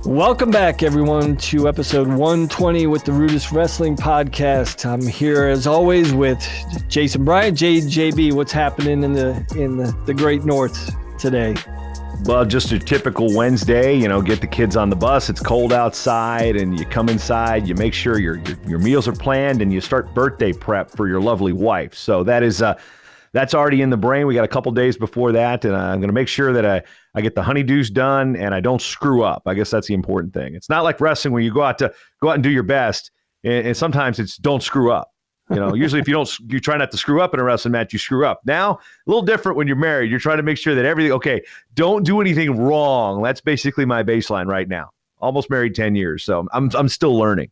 Welcome back, everyone, to episode 120 with the RUDIS Wrestling Podcast. I'm here, as always, with Jason Bryant. JB, what's happening in the Great North today? Well, just a typical Wednesday, get the kids on the bus. It's cold outside, and you come inside, you make sure your meals are planned, and you start birthday prep for your lovely wife. So that's already in the brain. We got a couple days before that, and I'm going to make sure that I get the honeydews done and I don't screw up. I guess that's the important thing. It's not like wrestling where you go out and do your best, and sometimes it's don't screw up. Usually if you try not to screw up in a wrestling match, you screw up. Now, a little different when you're married. You're trying to make sure that everything, okay, don't do anything wrong. That's basically my baseline right now. Almost married 10 years, so I'm still learning.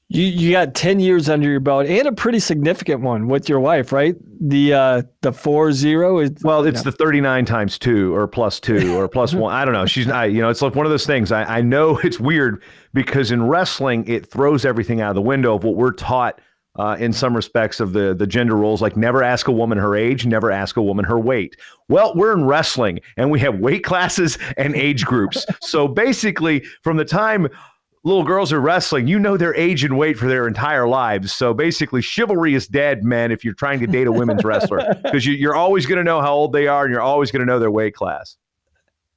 You got 10 years under your belt and a pretty significant one with your wife, right? The 4-0 is... Well, it's the 39 times 2 or plus 2 or plus 1. I don't know. She's not, it's like one of those things. I know it's weird because in wrestling, it throws everything out of the window of what we're taught in some respects of the gender roles, like never ask a woman her age, never ask a woman her weight. Well, we're in wrestling and we have weight classes and age groups. So basically, from the time little girls are wrestling, their age and weight for their entire lives. So basically, chivalry is dead, men, if you're trying to date a women's wrestler, because you're always going to know how old they are and you're always going to know their weight class.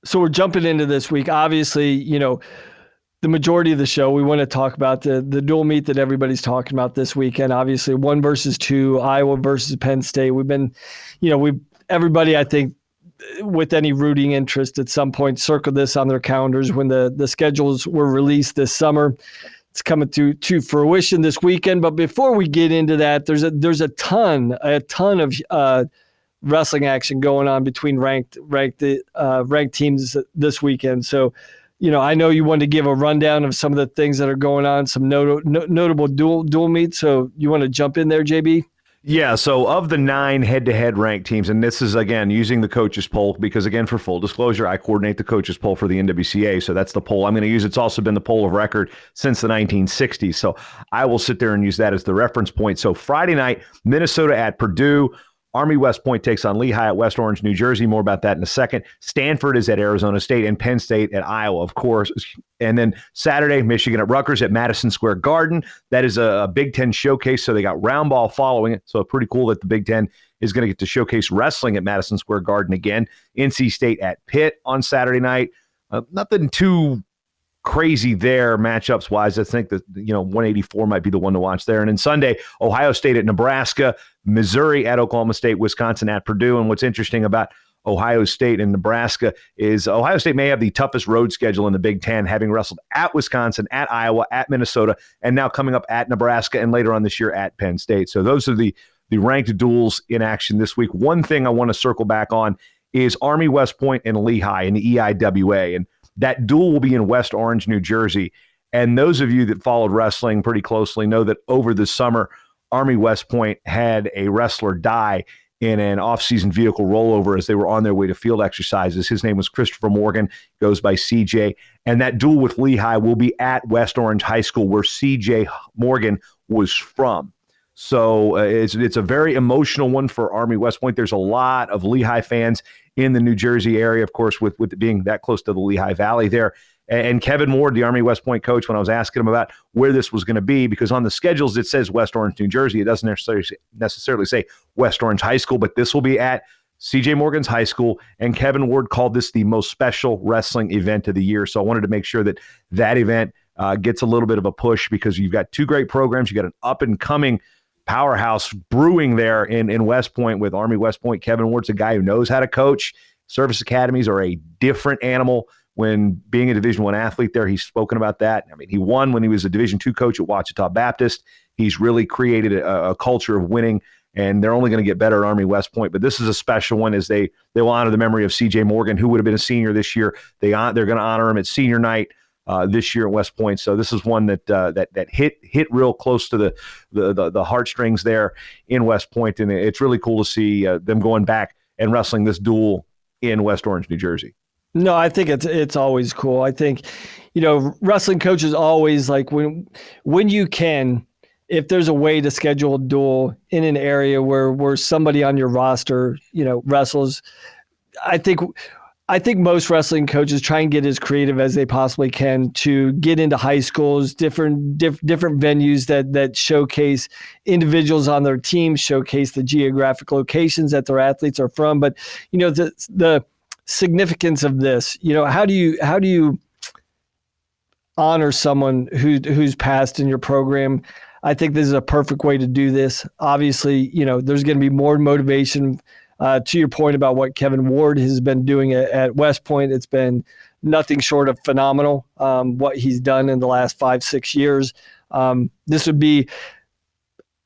So we're jumping into this week. Obviously, the majority of the show, we want to talk about the dual meet that everybody's talking about this weekend. Obviously, 1 versus 2, Iowa versus Penn State. We've been, everybody, I think, with any rooting interest at some point, circle this on their calendars when the schedules were released this summer. It's coming to fruition this weekend. But before we get into that, there's a ton of wrestling action going on between ranked teams this weekend. So, I know you wanted to give a rundown of some of the things that are going on, some notable dual meets. So you want to jump in there, JB? Yeah, so of the 9 head-to-head ranked teams, and this is, again, using the coaches poll, because, again, for full disclosure, I coordinate the coaches poll for the NWCA, so that's the poll I'm going to use. It's also been the poll of record since the 1960s, so I will sit there and use that as the reference point. So Friday night, Minnesota at Purdue. Army West Point takes on Lehigh at West Orange, New Jersey. More about that in a second. Stanford is at Arizona State, and Penn State at Iowa, of course. And then Saturday, Michigan at Rutgers at Madison Square Garden. That is a Big Ten showcase, so they got round ball following it. So pretty cool that the Big Ten is going to get to showcase wrestling at Madison Square Garden again. NC State at Pitt on Saturday night. Nothing too crazy there matchups wise. I think that 184 might be the one to watch there. And then Sunday, Ohio State at Nebraska, Missouri at Oklahoma State, Wisconsin at Purdue. And what's interesting about Ohio State and Nebraska is Ohio State may have the toughest road schedule in the Big Ten, having wrestled at Wisconsin, at Iowa, at Minnesota, and now coming up at Nebraska and later on this year at Penn State. So those are the ranked duels in action this week. One thing I want to circle back on is Army West Point and Lehigh in the EIWA. And that duel will be in West Orange, New Jersey. And those of you that followed wrestling pretty closely know that over the summer, Army West Point had a wrestler die in an off-season vehicle rollover as they were on their way to field exercises. His name was Christopher Morgan, goes by CJ. And that duel with Lehigh will be at West Orange High School, where CJ Morgan was from. So it's a very emotional one for Army West Point. There's a lot of Lehigh fans in the New Jersey area, of course, with it being that close to the Lehigh Valley there. And Kevin Ward, the Army West Point coach, when I was asking him about where this was going to be, because on the schedules it says West Orange, New Jersey. It doesn't necessarily say West Orange High School, but this will be at CJ Morgan's high school. And Kevin Ward called this the most special wrestling event of the year. So I wanted to make sure that event gets a little bit of a push, because you've got 2 great programs. You got an up-and-coming powerhouse brewing there in West Point with Army West Point. Kevin Ward's a guy who knows how to coach. Service academies are a different animal when being a Division I athlete there. He's spoken about that. I mean, he won when he was a Division II coach at Ouachita Baptist. He's really created a culture of winning, and they're only going to get better at Army West Point. But this is a special one, as they will honor the memory of CJ Morgan, who would have been a senior this year. They're going to honor him at senior night this year at West Point. So this is one that hit real close to the heartstrings there in West Point, and it's really cool to see them going back and wrestling this duel in West Orange, New Jersey. No, I think it's always cool. I think, wrestling coaches always like when you can, if there's a way to schedule a duel in an area where somebody on your roster, wrestles. I think I think most wrestling coaches try and get as creative as they possibly can to get into high schools, different venues that showcase individuals on their team, showcase the geographic locations that their athletes are from. But the significance of this, how do you honor someone who's passed in your program? I think this is a perfect way to do this. Obviously, there's going to be more motivation. To your point about what Kevin Ward has been doing at West Point, it's been nothing short of phenomenal, what he's done in the last 5-6 years. This would be,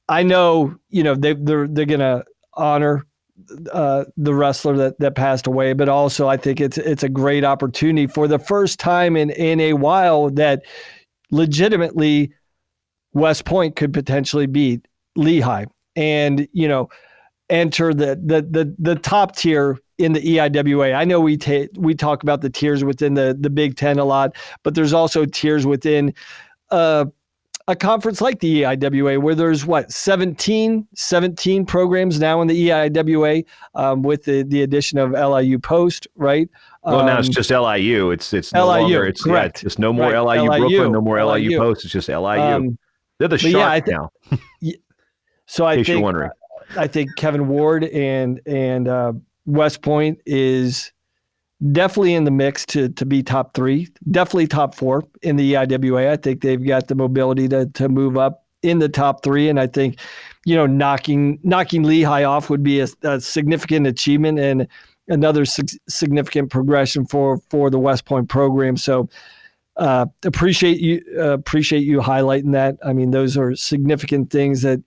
I know, they're going to honor the wrestler that passed away, but also I think it's a great opportunity for the first time in a while that legitimately West Point could potentially beat Lehigh. And, enter the top tier in the EIWA. I know we talk about the tiers within the Big Ten a lot, but there's also tiers within a conference like the EIWA where there's 17 programs now in the EIWA with the addition of LIU Post, right? Well, now it's just LIU. It's no LIU, longer. It's correct. It's just no more Right. LIU Brooklyn, no more LIU. LIU Post. It's just LIU. They're the Sharks now. So I in case think you're wondering. I think Kevin Ward and West Point is definitely in the mix to be top 3, definitely top 4 in the EIWA. I think they've got the mobility to move up in the top 3, and I think knocking Lehigh off would be a significant achievement and another significant progression for the West Point program. So appreciate you highlighting that. I mean, those are significant things that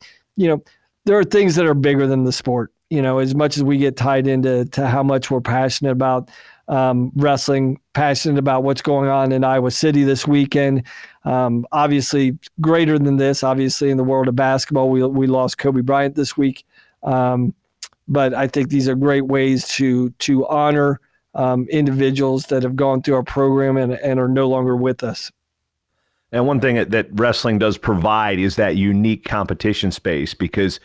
there are things that are bigger than the sport. As much as we get tied into how much we're passionate about wrestling, passionate about what's going on in Iowa City this weekend. Obviously, greater than this, obviously, in the world of basketball, we lost Kobe Bryant this week. But I think these are great ways to honor individuals that have gone through our program and are no longer with us. And one thing that wrestling does provide is that unique competition space, because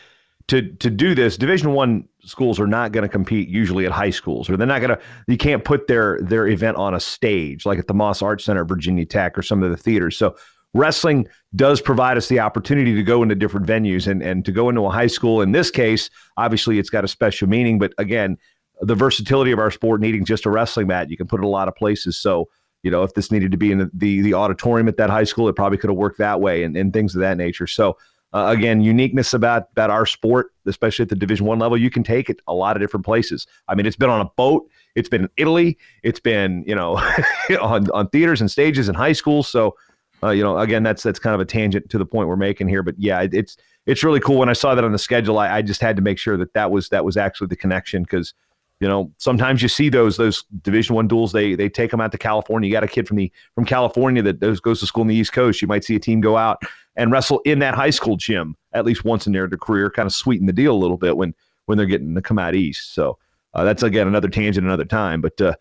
to do this, Division I schools are not going to compete usually at high schools, or they're not going to. You can't put their event on a stage like at the Moss Arts Center, Virginia Tech, or some of the theaters. So wrestling does provide us the opportunity to go into different venues and to go into a high school. In this case, obviously, it's got a special meaning. But again, the versatility of our sport, needing just a wrestling mat, you can put it a lot of places. So if this needed to be in the auditorium at that high school, it probably could have worked that way and things of that nature. So again, uniqueness about our sport, especially at the Division I level, you can take it a lot of different places. I mean, it's been on a boat, it's been in Italy, it's been on theaters and stages in high schools. So again, that's kind of a tangent to the point we're making here. But yeah, it's really cool. When I saw that on the schedule, I just had to make sure that was actually the connection, because sometimes you see those Division I duels, they take them out to California. You got a kid from California that goes to school in the East Coast. You might see a team go out and wrestle in that high school gym at least once in their career, kind of sweeten the deal a little bit when they're getting to come out east. So that's, again, another tangent another time. But a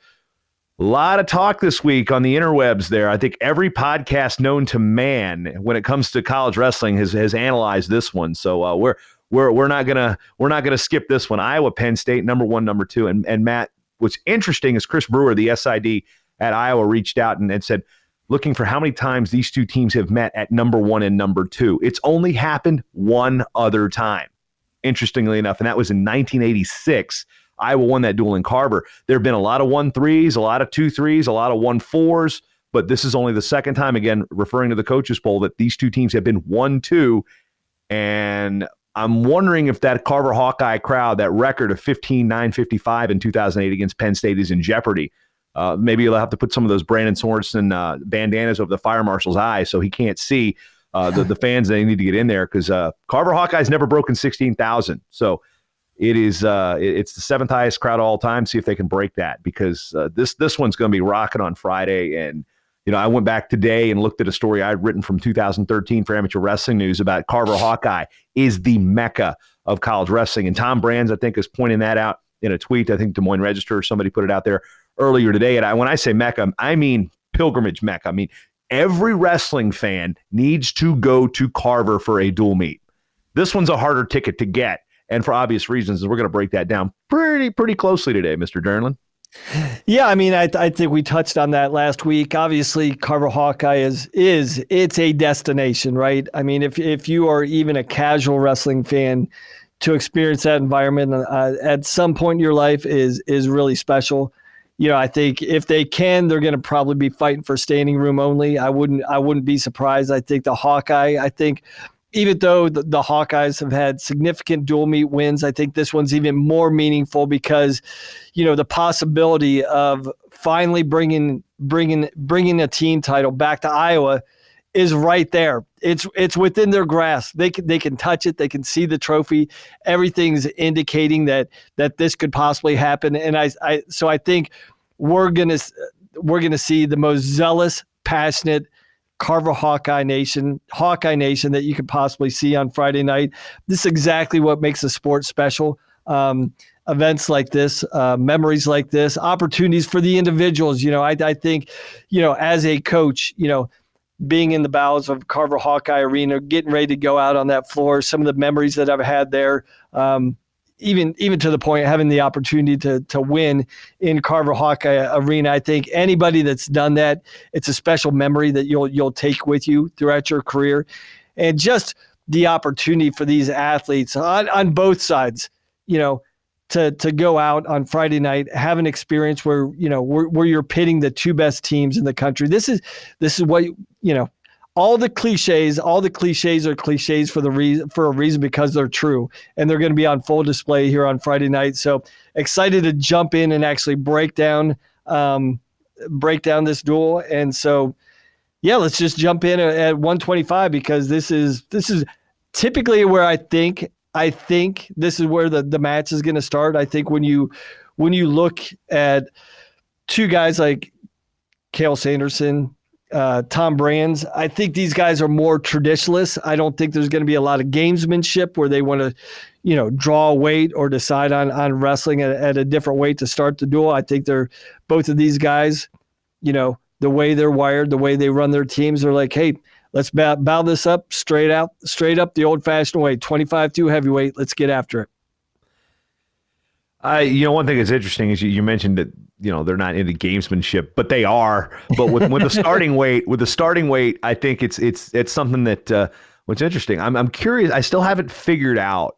lot of talk this week on the interwebs there. I think every podcast known to man when it comes to college wrestling has analyzed this one. So we're not gonna skip this one. Iowa, Penn State, number 1, number 2, and Matt. What's interesting is Chris Brewer, the SID at Iowa, reached out and said, looking for how many times these two teams have met at number 1 and number 2. It's only happened one other time, interestingly enough, and that was in 1986. Iowa won that duel in Carver. There have been a lot of 1-3s, a lot of 2-3s, a lot of 1-4s, but this is only the second time, again, referring to the coaches poll, that these two teams have been 1-2, and I'm wondering if that Carver Hawkeye crowd, that record of 15-9-55 in 2008 against Penn State, is in jeopardy. Maybe you'll have to put some of those Brandon Sorensen bandanas over the fire marshal's eyes so he can't see the fans. They need to get in there, because Carver Hawkeye's never broken 16,000. So it's the 7th highest crowd of all time. See if they can break that, because this one's going to be rocking on Friday. And I went back today and looked at a story I'd written from 2013 for Amateur Wrestling News about Carver Hawkeye is the mecca of college wrestling. And Tom Brands, I think, is pointing that out in a tweet. I think Des Moines Register or somebody put it out there earlier today. And when I say mecca, I mean pilgrimage mecca. I mean, every wrestling fan needs to go to Carver for a dual meet. This one's a harder ticket to get, and for obvious reasons, we're going to break that down pretty closely today, Mr. Dernlan. Yeah, I mean, I think we touched on that last week. Obviously, Carver Hawkeye it's a destination, right? I mean, if you are even a casual wrestling fan, to experience that environment at some point in your life is really special. You know, I think if they can, they're going to probably be fighting for standing room only. I wouldn't be surprised. I think the Hawkeye. I think even though the Hawkeyes have had significant dual meet wins, I think this one's even more meaningful because, you know, the possibility of finally bringing a team title back to Iowa is right there. It's within their grasp. They can touch it. They can see the trophy. Everything's indicating that this could possibly happen. And so I think we're gonna see the most zealous, passionate Carver Hawkeye Nation that you could possibly see on Friday night. This is exactly what makes the sport special. Events like this, memories like this, opportunities for the individuals. You know, I think, you know, as a coach, you know, being in the bowels of Carver Hawkeye Arena, getting ready to go out on that floor, some of the memories that I've had there, even to the point of having the opportunity to win in Carver Hawkeye Arena. I think anybody that's done that, it's a special memory that you'll take with you throughout your career. And just the opportunity for these athletes on both sides, you know, to go out on Friday night, have an experience where, you know, where you're pitting the two best teams in the country. This is what, you know, all the cliches are cliches for a reason, because they're true, and they're going to be on full display here on Friday night. So excited to jump in and actually break down this duel. And so, yeah, let's just jump in at 125, because this is typically where I think this is where the match is going to start. I think when you look at two guys like Cael Sanderson, Tom Brands, I think these guys are more traditionalists. I don't think there's going to be a lot of gamesmanship where they want to, you know, draw a weight or decide on wrestling at a different weight to start the duel. I think both of these guys, you know, the way they're wired, the way they run their teams, they're like, hey, let's bow this up straight up the old-fashioned way, 25-2 heavyweight. Let's get after it. You know, one thing that's interesting is you mentioned that, you know, they're not into gamesmanship, but they are. But with the starting weight, I think it's something that what's interesting. I'm curious. I still haven't figured out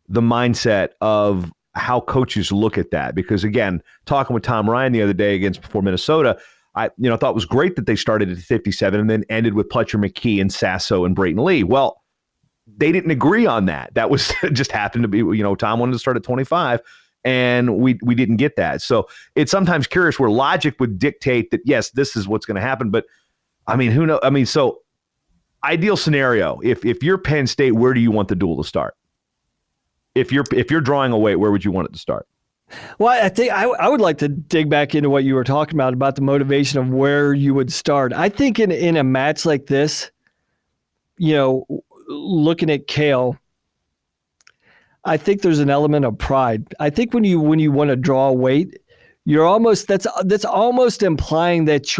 the mindset of how coaches look at that, because again, talking with Tom Ryan the other day before Minnesota, I thought it was great that they started at 57 and then ended with Pletcher McKee and Sasso and Brayton Lee. Well, they didn't agree on that. That was just happened to be, you know, Tom wanted to start at 25. And we didn't get that. So it's sometimes curious where logic would dictate that, yes, this is what's going to happen. But, I mean, who knows? I mean, so ideal scenario, if you're Penn State, where do you want the duel to start? If you're drawing a weight, where would you want it to start? Well, I think I would like to dig back into what you were talking about the motivation of where you would start. I think in a match like this, you know, looking at Cael, I think there's an element of pride. I think when you want to draw weight, you're almost that's almost implying that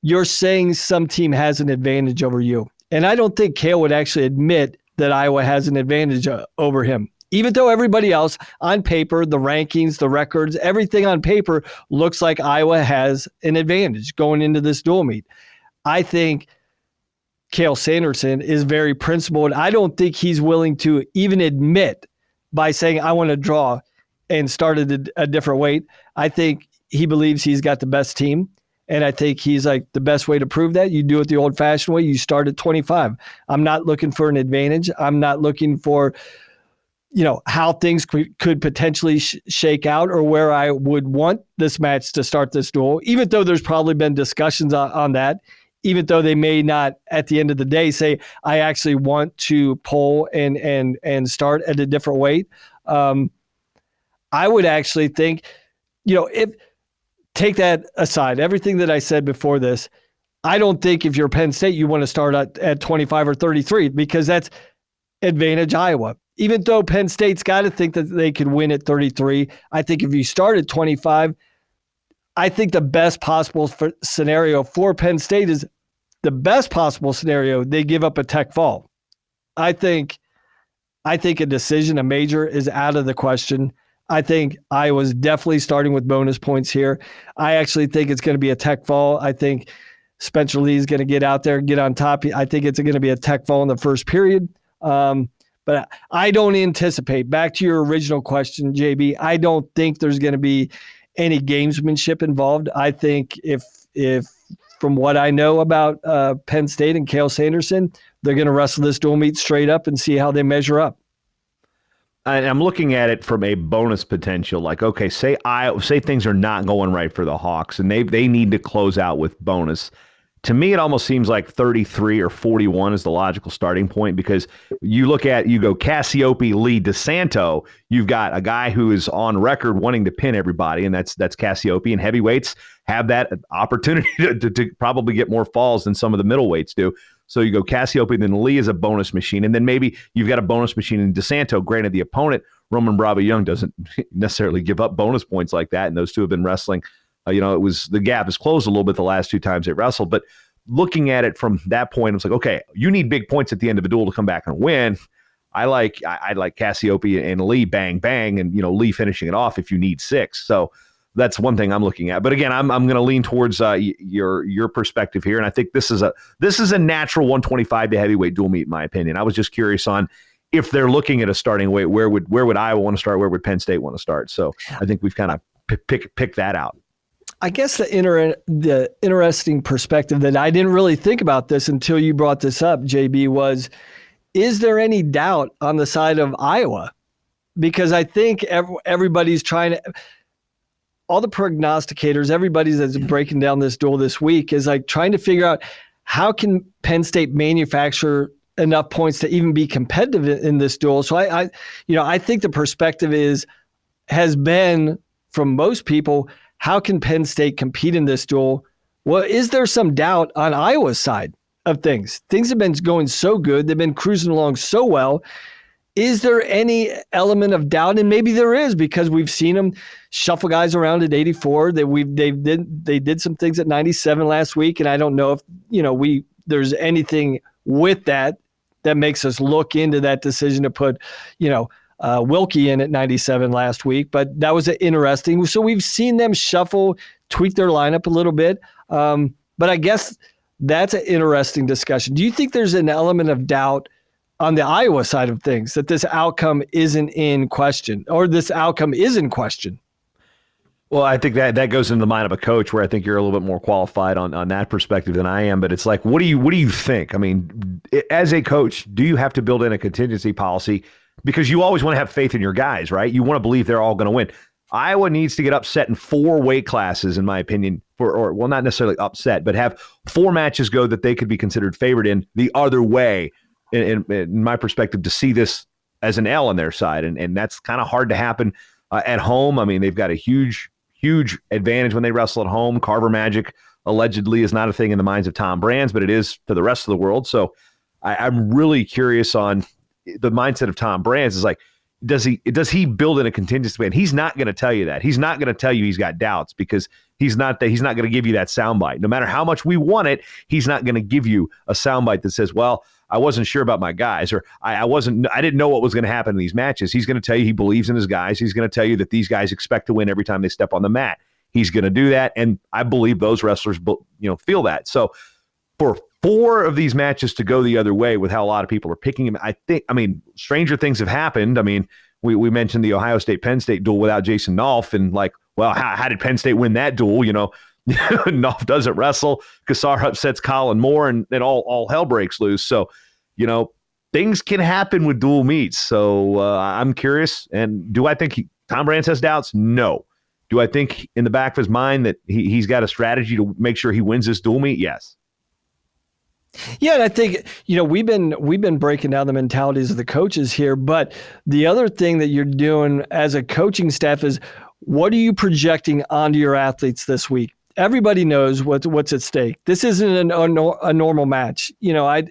you're saying some team has an advantage over you. And I don't think Cael would actually admit that Iowa has an advantage over him. Even though everybody else on paper, the rankings, the records, everything on paper looks like Iowa has an advantage going into this dual meet. I think Cael Sanderson is very principled. I don't think he's willing to even admit by saying, I want to draw and start at a different weight. I think he believes he's got the best team. And I think he's like, the best way to prove that, you do it the old-fashioned way. You start at 25. I'm not looking for an advantage. I'm not looking for, you know, how things could potentially shake out or where I would want this match to start this duel, even though there's probably been discussions on that. Even though they may not, at the end of the day, say, I actually want to pull and start at a different weight. I would actually think, you know, take that aside, everything that I said before this, I don't think if you're Penn State, you want to start at 25 or 33, because that's advantage Iowa. Even though Penn State's got to think that they could win at 33, I think if you start at 25, I think the best possible scenario for Penn State is the best possible scenario. They give up a tech fall. I think a decision, a major, is out of the question. I think Iowa's definitely starting with bonus points here. I actually think it's going to be a tech fall. I think Spencer Lee is going to get out there, get on top. I think it's going to be a tech fall in the first period. But I don't anticipate, back to your original question, JB, I don't think there's going to be any gamesmanship involved. I think if from what I know about Penn State and Cale Sanderson, they're going to wrestle this dual meet straight up and see how they measure up. I'm looking at it from a bonus potential. Like, okay, say things are not going right for the Hawks and they need to close out with bonus. To me, it almost seems like 33 or 41 is the logical starting point, because you go Cassiope, Lee, DeSanto. You've got a guy who is on record wanting to pin everybody, and that's Cassiope. And heavyweights have that opportunity to probably get more falls than some of the middleweights do. So you go Cassiope, then Lee is a bonus machine, and then maybe you've got a bonus machine in DeSanto. Granted, the opponent, Roman Bravo Young, doesn't necessarily give up bonus points like that, and those two have been wrestling. The gap has closed a little bit the last two times they wrestled, but looking at it from that point, it's like, okay, you need big points at the end of a duel to come back and win. I like Cassiope and Lee, bang, bang, and Lee finishing it off if you need 6. So that's one thing I'm looking at. But again, I'm going to lean towards your perspective here, and I think this is a natural 125 to heavyweight dual meet in my opinion. I was just curious on if they're looking at a starting weight, where would Iowa want to start? Where would Penn State want to start? So I think we've kind of picked that out. I guess the interesting perspective that I didn't really think about this until you brought this up, JB, was, is there any doubt on the side of Iowa? Because I think everybody's trying to, all the prognosticators, everybody that's breaking down this duel this week is like trying to figure out how can Penn State manufacture enough points to even be competitive in this duel. So I think the perspective has been from most people, how can Penn State compete in this duel? Well, is there some doubt on Iowa's side of things? Things have been going so good. They've been cruising along so well. Is there any element of doubt? And maybe there is, because we've seen them shuffle guys around at 84. They did some things at 97 last week, and I don't know if there's anything with that makes us look into that decision to put Wilkie in at 97 last week, but that was interesting. So we've seen them shuffle, tweak their lineup a little bit. But I guess that's an interesting discussion. Do you think there's an element of doubt on the Iowa side of things that this outcome isn't in question, or this outcome is in question? Well, I think that goes into the mind of a coach, where I think you're a little bit more qualified on that perspective than I am. But it's like, what do you think? I mean, as a coach, do you have to build in a contingency policy? Because you always want to have faith in your guys, right? You want to believe they're all going to win. Iowa needs to get upset in 4 weight classes, in my opinion, or not necessarily upset, but have 4 matches go that they could be considered favored in the other way, in my perspective, to see this as an L on their side. And that's kind of hard to happen at home. I mean, they've got a huge advantage when they wrestle at home. Carver Magic allegedly is not a thing in the minds of Tom Brands, but it is to the rest of the world. So I'm really curious on the mindset of Tom Brands. Is like, does he build in a contingency plan? He's not going to tell you that. He's not going to tell you he's got doubts, because he's not going to give you that soundbite. No matter how much we want it, he's not going to give you a soundbite that says, well, I wasn't sure about my guys, or I didn't know what was going to happen in these matches. He's going to tell you he believes in his guys. He's going to tell you that these guys expect to win every time they step on the mat. He's going to do that. And I believe those wrestlers, feel that. So for 4 of these matches to go the other way with how a lot of people are picking him, stranger things have happened. I mean, we mentioned the Ohio State-Penn State duel without Jason Nolf, and like, well, how did Penn State win that duel? Nolf doesn't wrestle. Kassar upsets Colin Moore, and then all hell breaks loose. So, things can happen with dual meets. So I'm curious. And do I think Tom Brands has doubts? No. Do I think in the back of his mind that he's got a strategy to make sure he wins this dual meet? Yes. Yeah, and I think, we've been breaking down the mentalities of the coaches here, but the other thing that you're doing as a coaching staff is, what are you projecting onto your athletes this week? Everybody knows what's at stake. This isn't a normal match. I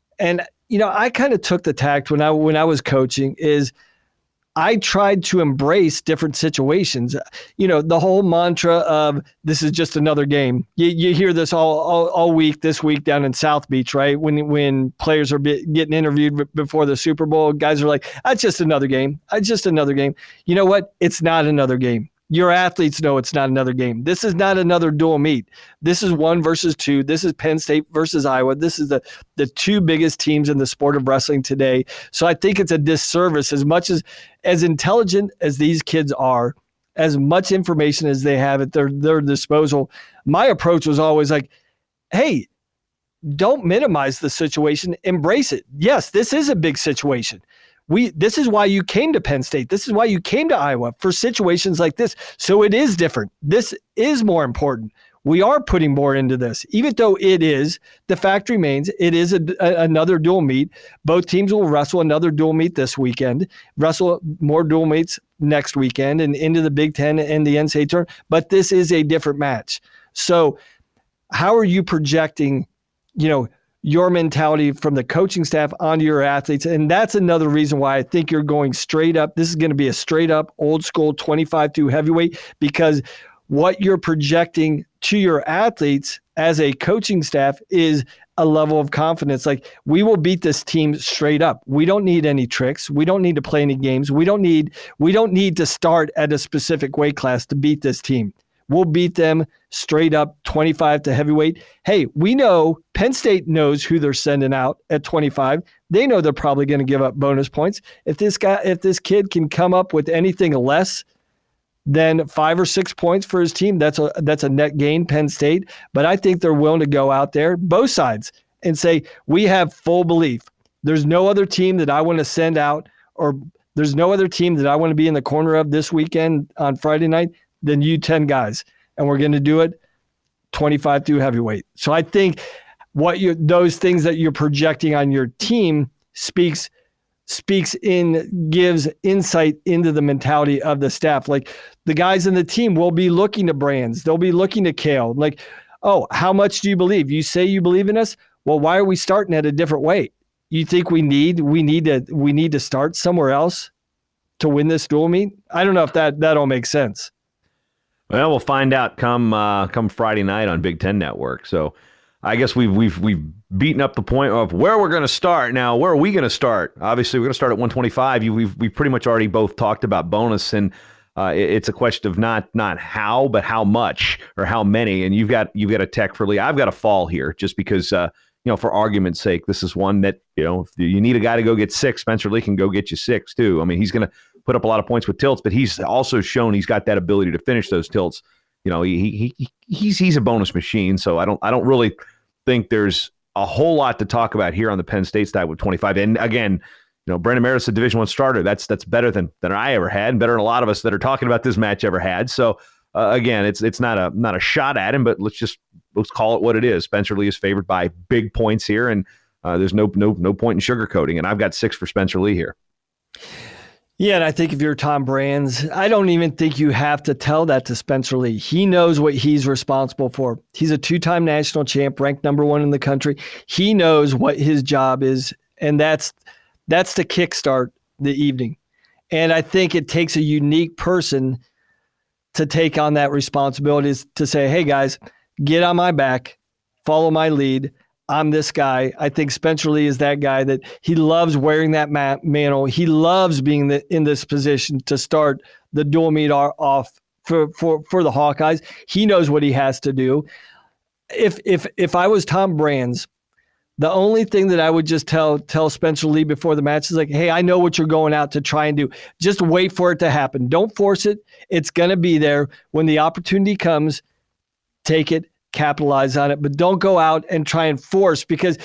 kind of took the tact when I was coaching is, I tried to embrace different situations. The whole mantra of this is just another game. You hear this all week, this week down in South Beach, right? When players are getting interviewed before the Super Bowl, guys are like, "It's just another game. It's just another game." You know what? It's not another game. Your athletes know it's not another game. This is not another dual meet. This is 1 versus 2. This is Penn State versus Iowa. This is the 2 biggest teams in the sport of wrestling today. So I think it's a disservice, as much as intelligent as these kids are, as much information as they have at their disposal. My approach was always like, hey, don't minimize the situation, embrace it. Yes, this is a big situation. This is why you came to Penn State. This is why you came to Iowa, for situations like this. So it is different. This is more important. We are putting more into this, even though the fact remains, it is another dual meet. Both teams will wrestle another dual meet this weekend, wrestle more dual meets next weekend and into the Big Ten and the NCAA tournament. But this is a different match. So how are you projecting, your mentality from the coaching staff onto your athletes? And that's another reason why I think you're going straight up. This is going to be a straight up old school 25-2 heavyweight, because what you're projecting to your athletes as a coaching staff is a level of confidence. Like, we will beat this team straight up. We don't need any tricks. We don't need to play any games. We don't need to start at a specific weight class to beat this team. We'll beat them straight up 25 to heavyweight. Hey, we know Penn State knows who they're sending out at 25. They know they're probably going to give up bonus points. If this kid can come up with anything less than 5 or 6 points for his team, that's a net gain, Penn State. But I think they're willing to go out there, both sides, and say, we have full belief. There's no other team that I want to send out, or there's no other team that I want to be in the corner of this weekend on Friday night than you 10 guys. And we're going to do it 25 through heavyweight. So I think those things that you're projecting on your team gives insight into the mentality of the staff. Like, the guys in the team will be looking to Brands. They'll be looking to Kale. Like, oh, how much do you believe? You say you believe in us? Well, why are we starting at a different weight? You think we need to start somewhere else to win this dual meet? I don't know if that all makes sense. Well, we'll find out come Friday night on Big Ten Network. So I guess we've beaten up the point of where we're going to start. Now, where are we going to start? Obviously, we're going to start at 125. We've pretty much already both talked about bonus, and it's a question of not how, but how much or how many. And you've got a tech for Lee. I've got a fall here just because for argument's sake, this is one that if you need a guy to go get 6, Spencer Lee can go get you 6 too. I mean, he's going to put up a lot of points with tilts, but he's also shown he's got that ability to finish those tilts. He's a bonus machine. So I don't really think there's a whole lot to talk about here on the Penn State side with 25. And again, Brandon Meredith's a Division I starter. That's better than I ever had, and better than a lot of us that are talking about this match ever had. So again, it's not a shot at him, but let's call it what it is. Spencer Lee is favored by big points here, and there's no point in sugarcoating. And I've got 6 for Spencer Lee here. Yeah, and I think if you're Tom Brands, I don't even think you have to tell that to Spencer Lee. He knows what he's responsible for. He's a 2-time national champ, ranked number 1 in the country. He knows what his job is, and that's to kickstart the evening. And I think it takes a unique person to take on that responsibility, is to say, hey, guys, get on my back, follow my lead. I'm this guy. I think Spencer Lee is that guy that he loves wearing that mantle. He loves being in this position to start the dual meet off for the Hawkeyes. He knows what he has to do. If I was Tom Brands, the only thing that I would just tell Spencer Lee before the match is like, hey, I know what you're going out to try and do. Just wait for it to happen. Don't force it. It's going to be there. When the opportunity comes, take it, capitalize on it, but don't go out and try and force, because,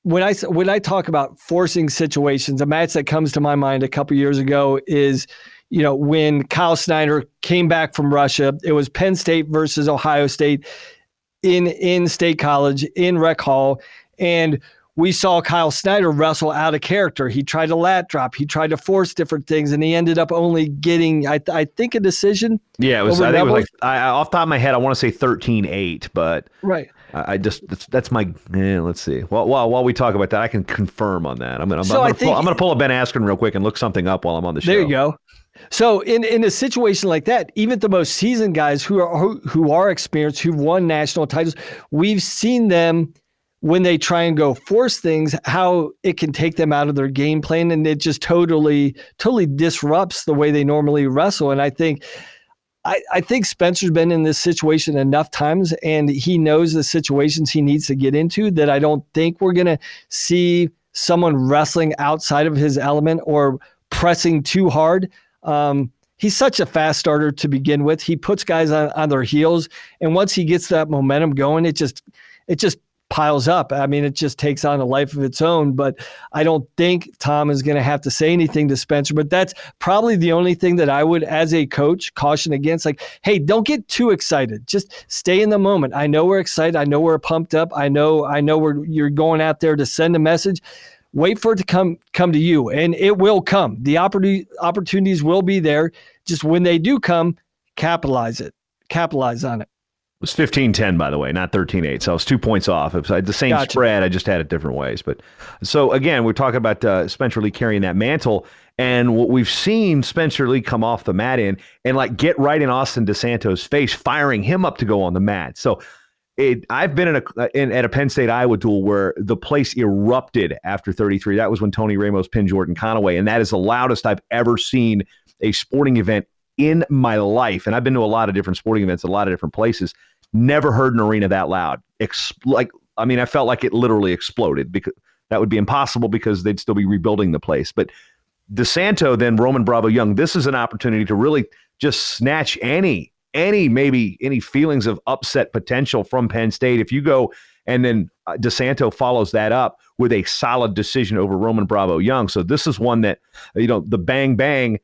when I talk about forcing situations, a match that comes to my mind a couple years ago is, when Kyle Snyder came back from Russia. It was Penn State versus Ohio State in State College in Rec Hall. And we saw Kyle Snyder wrestle out of character. He tried a lat drop. He tried to force different things, and he ended up only getting, I think, a decision. Yeah, I think it was like, off the top of my head, I want to say 13-8, but right. That's my, let's see. While we talk about that, I can confirm on that. I'm going to pull up Ben Askren real quick and look something up while I'm on the show. There you go. So in a situation like that, even the most seasoned guys who are experienced, who've won national titles, we've seen them when they try and go force things, how it can take them out of their game plan, and it just totally disrupts the way they normally wrestle. And I think Spencer's been in this situation enough times, and he knows the situations he needs to get into, that I don't think we're going to see someone wrestling outside of his element or pressing too hard. He's such a fast starter to begin with. He puts guys on their heels, and once he gets that momentum going, it just piles up. I mean, it just takes on a life of its own. But I don't think Tom is going to have to say anything to Spencer. But that's probably the only thing that I would, as a coach, caution against. Like, hey, don't get too excited. Just stay in the moment. I know we're excited. I know we're pumped up. I know you're going out there to send a message. Wait for it to come to you, and it will come. The opportunities will be there. Just when they do come, capitalize on it. It was 15-10, by the way, not 13-8. So I was 2 points off. It was the same spread. I just had it different ways. But so again, we're talking about Spencer Lee carrying that mantle, and what we've seen Spencer Lee come off the mat and like get right in Austin DeSanto's face, firing him up to go on the mat. So I've been at a Penn State Iowa duel where the place erupted after 33. That was when Tony Ramos pinned Jordan Conaway, and that is the loudest I've ever seen a sporting event in my life. And I've been to a lot of different sporting events, a lot of different places. Never heard an arena that loud. I felt like it literally exploded, because that would be impossible because they'd still be rebuilding the place. But DeSanto, then Roman Bravo Young, this is an opportunity to really just snatch any feelings of upset potential from Penn State. If you go and then DeSanto follows that up with a solid decision over Roman Bravo Young. So this is one that, the bang, bang,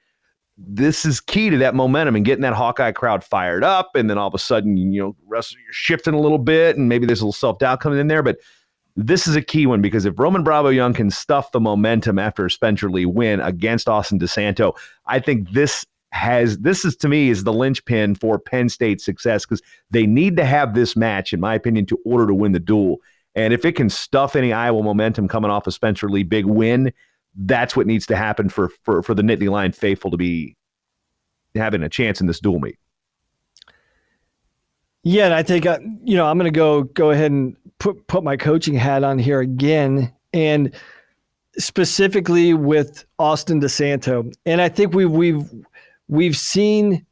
this is key to that momentum and getting that Hawkeye crowd fired up. And then all of a sudden, you're shifting a little bit, and maybe there's a little self-doubt coming in there. But this is a key one, because if Roman Bravo Young can stuff the momentum after a Spencer Lee win against Austin DeSanto, I think this is to me is the linchpin for Penn State's success, because they need to have this match, in my opinion, to order to win the duel. And if it can stuff any Iowa momentum coming off a Spencer Lee big win, that's what needs to happen for the Nittany Lion faithful to be having a chance in this duel meet. Yeah, and I think I'm going to go ahead and put my coaching hat on here again, and specifically with Austin DeSanto. And I think we've seen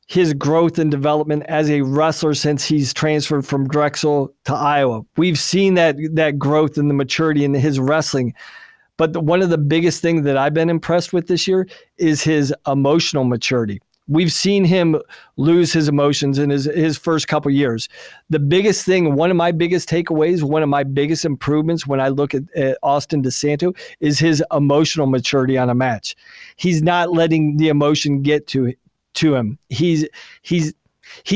his growth and development as a wrestler since he's transferred from Drexel to Iowa. We've seen that growth and the maturity in his wrestling. But one of the biggest things that I've been impressed with this year is his emotional maturity. We've seen him lose his emotions in his first couple years. The biggest thing, one of my biggest takeaways, one of my biggest improvements when I look at Austin DeSanto is his emotional maturity on a match. He's not letting the emotion get to him. He's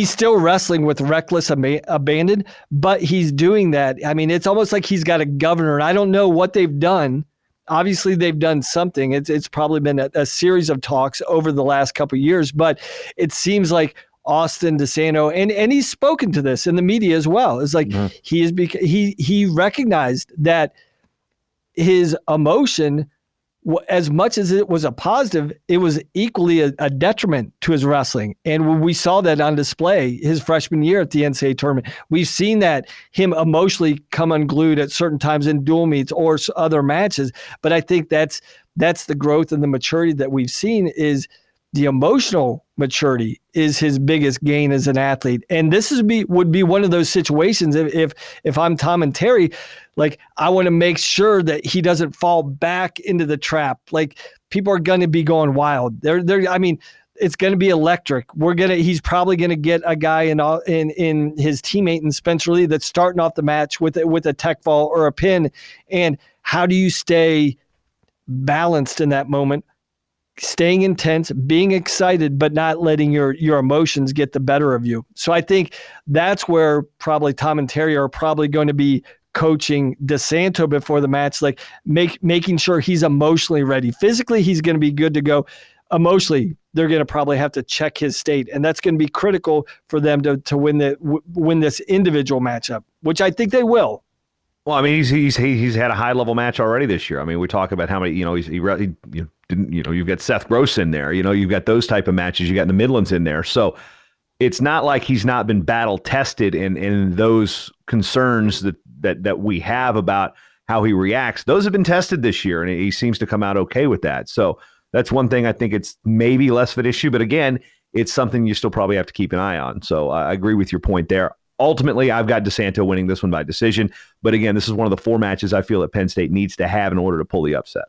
still wrestling with reckless abandon, but he's doing that. I mean, it's almost like he's got a governor, and I don't know what they've done. Obviously, they've done something. It's probably been a series of talks over the last couple of years, but it seems like Austin DeSanto, and he's spoken to this in the media as well. It's like he recognized that his emotion, as much as it was a positive, it was equally a detriment to his wrestling. And we saw that on display his freshman year at the NCAA tournament. We've seen that him emotionally come unglued at certain times in dual meets or other matches. But I think that's the growth and the maturity that we've seen. Is the emotional maturity is his biggest gain as an athlete. And this would be one of those situations if I'm Tom and Terry, like, I want to make sure that he doesn't fall back into the trap. Like, people are going to be going wild. It's going to be electric. He's probably going to get a guy in his teammate in Spencer Lee that's starting off the match with a tech fall or a pin. And how do you stay balanced in that moment? Staying intense, being excited, but not letting your emotions get the better of you. So I think that's where probably Tom and Terry are probably going to be coaching DeSanto before the match, like making sure he's emotionally ready. Physically, he's going to be good to go. Emotionally, they're going to probably have to check his state, and that's going to be critical for them to win this individual matchup, which I think they will. Well, I mean, he's had a high level match already this year. I mean, we talk about how many, you've got Seth Gross in there, you've got those type of matches, you got the Midlands in there. So it's not like he's not been battle tested in those concerns that we have about how he reacts. Those have been tested this year, and he seems to come out okay with that. So that's one thing I think it's maybe less of an issue, but again, it's something you still probably have to keep an eye on. So I agree with your point there. Ultimately, I've got DeSanto winning this one by decision. But again, this is one of the 4 matches I feel that Penn State needs to have in order to pull the upset.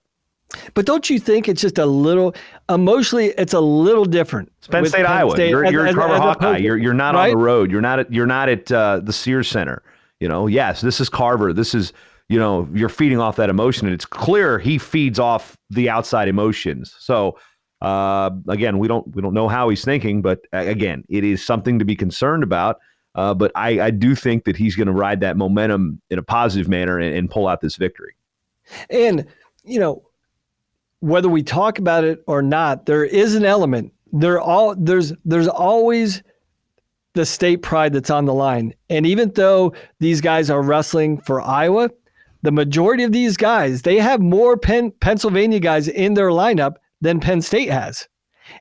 But don't you think it's just a little emotionally? It's a little different. It's Penn State, Iowa. You're a Carver Hawkeye. You're not right? On the road. You're not at the Sears Center. Yes, this is Carver. This is you're feeding off that emotion, and it's clear he feeds off the outside emotions. So again, we don't know how he's thinking, but again, it is something to be concerned about. But I do think that he's going to ride that momentum in a positive manner and pull out this victory. And, whether we talk about it or not, there is an element. There's always the state pride that's on the line. And even though these guys are wrestling for Iowa, the majority of these guys, they have more Pennsylvania guys in their lineup than Penn State has.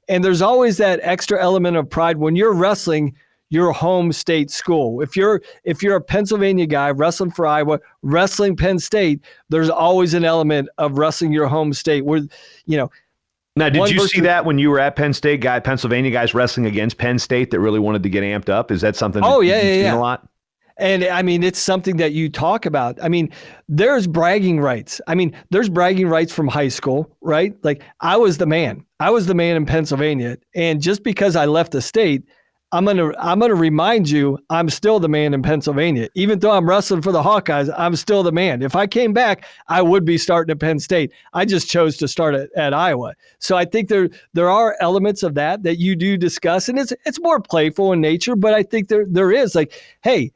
And there's always that extra element of pride when you're wrestling your home state school. If you're a Pennsylvania guy wrestling for Iowa, wrestling Penn State, there's always an element of wrestling your home state where, Now, did you see that when you were at Penn State, Pennsylvania guys wrestling against Penn State that really wanted to get amped up? Is that something you've seen a lot? And I mean, it's something that you talk about. I mean, there's bragging rights. I mean, there's bragging rights from high school, right? Like I was the man in Pennsylvania. And just because I left the state, I'm gonna remind you, I'm still the man in Pennsylvania. Even though I'm wrestling for the Hawkeyes, I'm still the man. If I came back, I would be starting at Penn State. I just chose to start at Iowa. So I think there are elements of that you do discuss, and it's more playful in nature. But I think there is like, hey,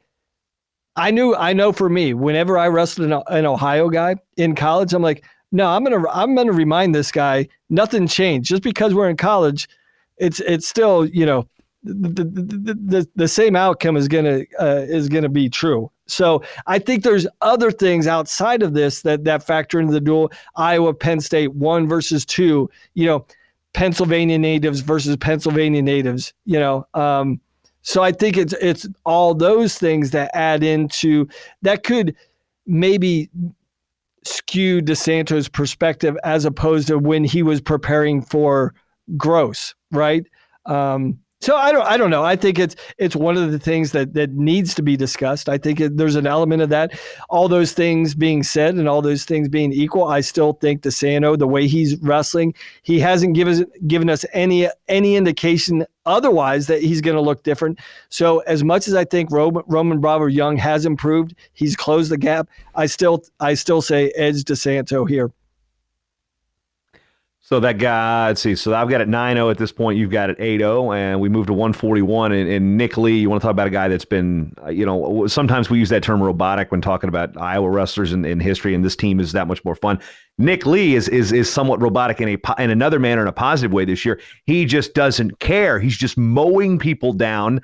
I know for me, whenever I wrestled an Ohio guy in college, I'm like, no, I'm gonna remind this guy nothing changed. Just because we're in college, it's still the same outcome is gonna be true. So I think there's other things outside of this that factor into the duel. Iowa, Penn State, 1 versus 2. Pennsylvania natives versus Pennsylvania natives. So I think it's all those things that add into that could maybe skew DeSanto's perspective as opposed to when he was preparing for Gross, right? So I don't know. I think it's one of the things that needs to be discussed. I think there's an element of that. All those things being said and all those things being equal, I still think DeSanto, the way he's wrestling, he hasn't given us any indication otherwise that he's going to look different. So as much as I think Roman Bravo Young has improved, he's closed the gap, I still say edge DeSanto here. So that guy, let's see. So I've got it 9-0 at this point. You've got it 8-0, and we moved to 141. And Nick Lee, you want to talk about a guy that's been, sometimes we use that term robotic when talking about Iowa wrestlers in history, and this team is that much more fun. Nick Lee is somewhat robotic in another manner, in a positive way this year. He just doesn't care. He's just mowing people down,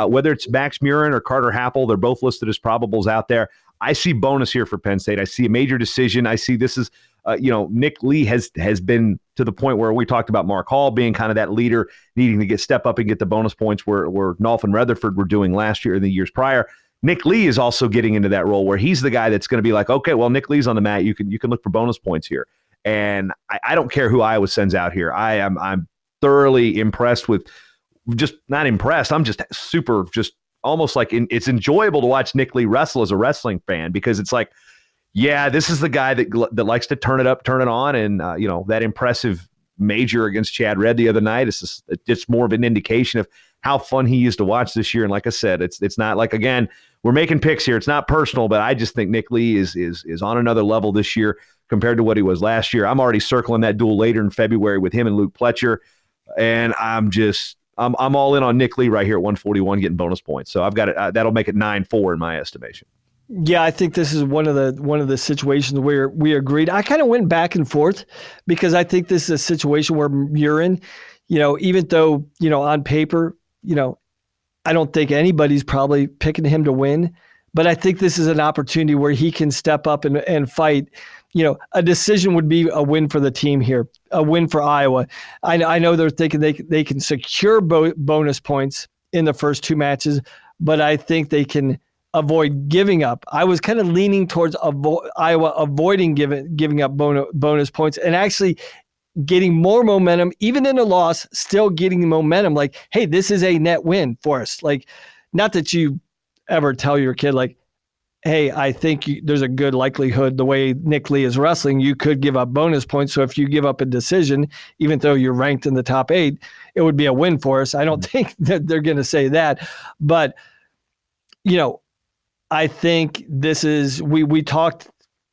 whether it's Max Murin or Carter Happel. They're both listed as probables out there. I see bonus here for Penn State. I see a major decision. I see this is, Nick Lee has been to the point where we talked about Mark Hall being kind of that leader, needing to step up and get the bonus points where Nolf and Rutherford were doing last year and the years prior. Nick Lee is also getting into that role where he's the guy that's going to be like, okay, well, Nick Lee's on the mat. You can look for bonus points here. And I don't care who Iowa sends out here. I'm thoroughly impressed with, just not impressed. I'm just super, just almost like it's enjoyable to watch Nick Lee wrestle as a wrestling fan, because it's like, yeah, this is the guy that likes to turn it up, turn it on. And, that impressive major against Chad Redd the other night, it's more of an indication of how fun he is to watch this year. And like I said, it's not like, again, we're making picks here. It's not personal, but I just think Nick Lee is on another level this year compared to what he was last year. I'm already circling that duel later in February with him and Luke Pletcher. And I'm all in on Nick Lee right here at 141 getting bonus points. So I've got it. That'll make it 9-4 in my estimation. Yeah, I think this is one of the situations where we agreed. I kind of went back and forth because I think this is a situation where Murin, even though, on paper, I don't think anybody's probably picking him to win, but I think this is an opportunity where he can step up and fight. A decision would be a win for the team here, a win for Iowa. I know they're thinking they can secure bonus points in the first two matches, but I think they can avoid giving up. I was kind of leaning towards Iowa avoiding giving up bonus points and actually getting more momentum, even in a loss, still getting momentum. Like, hey, this is a net win for us. Like, not that you ever tell your kid, like, hey, I think there's a good likelihood the way Nick Lee is wrestling, you could give up bonus points. So if you give up a decision, even though you're ranked in the top 8, it would be a win for us. I don't think that they're going to say that. But, I think this is, we talked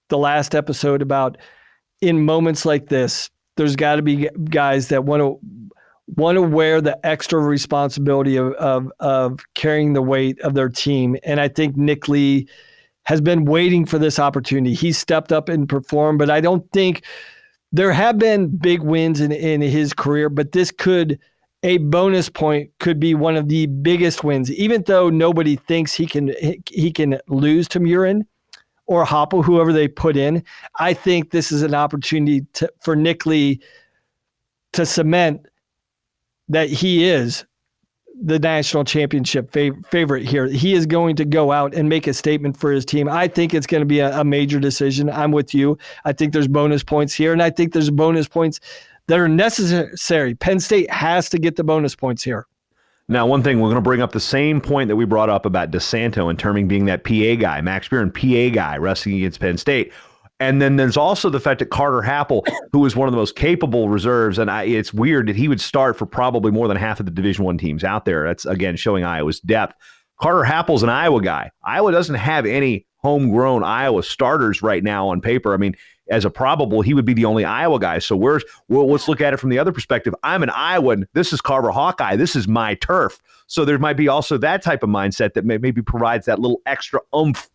the last episode about in moments like this, there's got to be guys that want to wear the extra responsibility of carrying the weight of their team. And I think Nick Lee has been waiting for this opportunity. He stepped up and performed, but I don't think there have been big wins in his career, but a bonus point could be one of the biggest wins, even though nobody thinks he can lose to Murin or Hoppe, whoever they put in. I think this is an opportunity for Nick Lee to cement that he is the national championship favorite here. He is going to go out and make a statement for his team. I think it's going to be a major decision. I'm with you. I think there's bonus points here, and I think there's bonus points that are necessary. Penn State has to get the bonus points here. Now, one thing, we're going to bring up the same point that we brought up about DeSanto and terming being that PA guy, Max Murin, PA guy, wrestling against Penn State. And then there's also the fact that Carter Happel, who is one of the most capable reserves, and it's weird that he would start for probably more than half of the Division I teams out there. That's, again, showing Iowa's depth. Carter Happel's an Iowa guy. Iowa doesn't have any homegrown Iowa starters right now on paper. I mean, as a probable, he would be the only Iowa guy. So let's look at it from the other perspective. I'm an Iowan. This is Carver Hawkeye. This is my turf. So there might be also that type of mindset that maybe provides that little extra oomph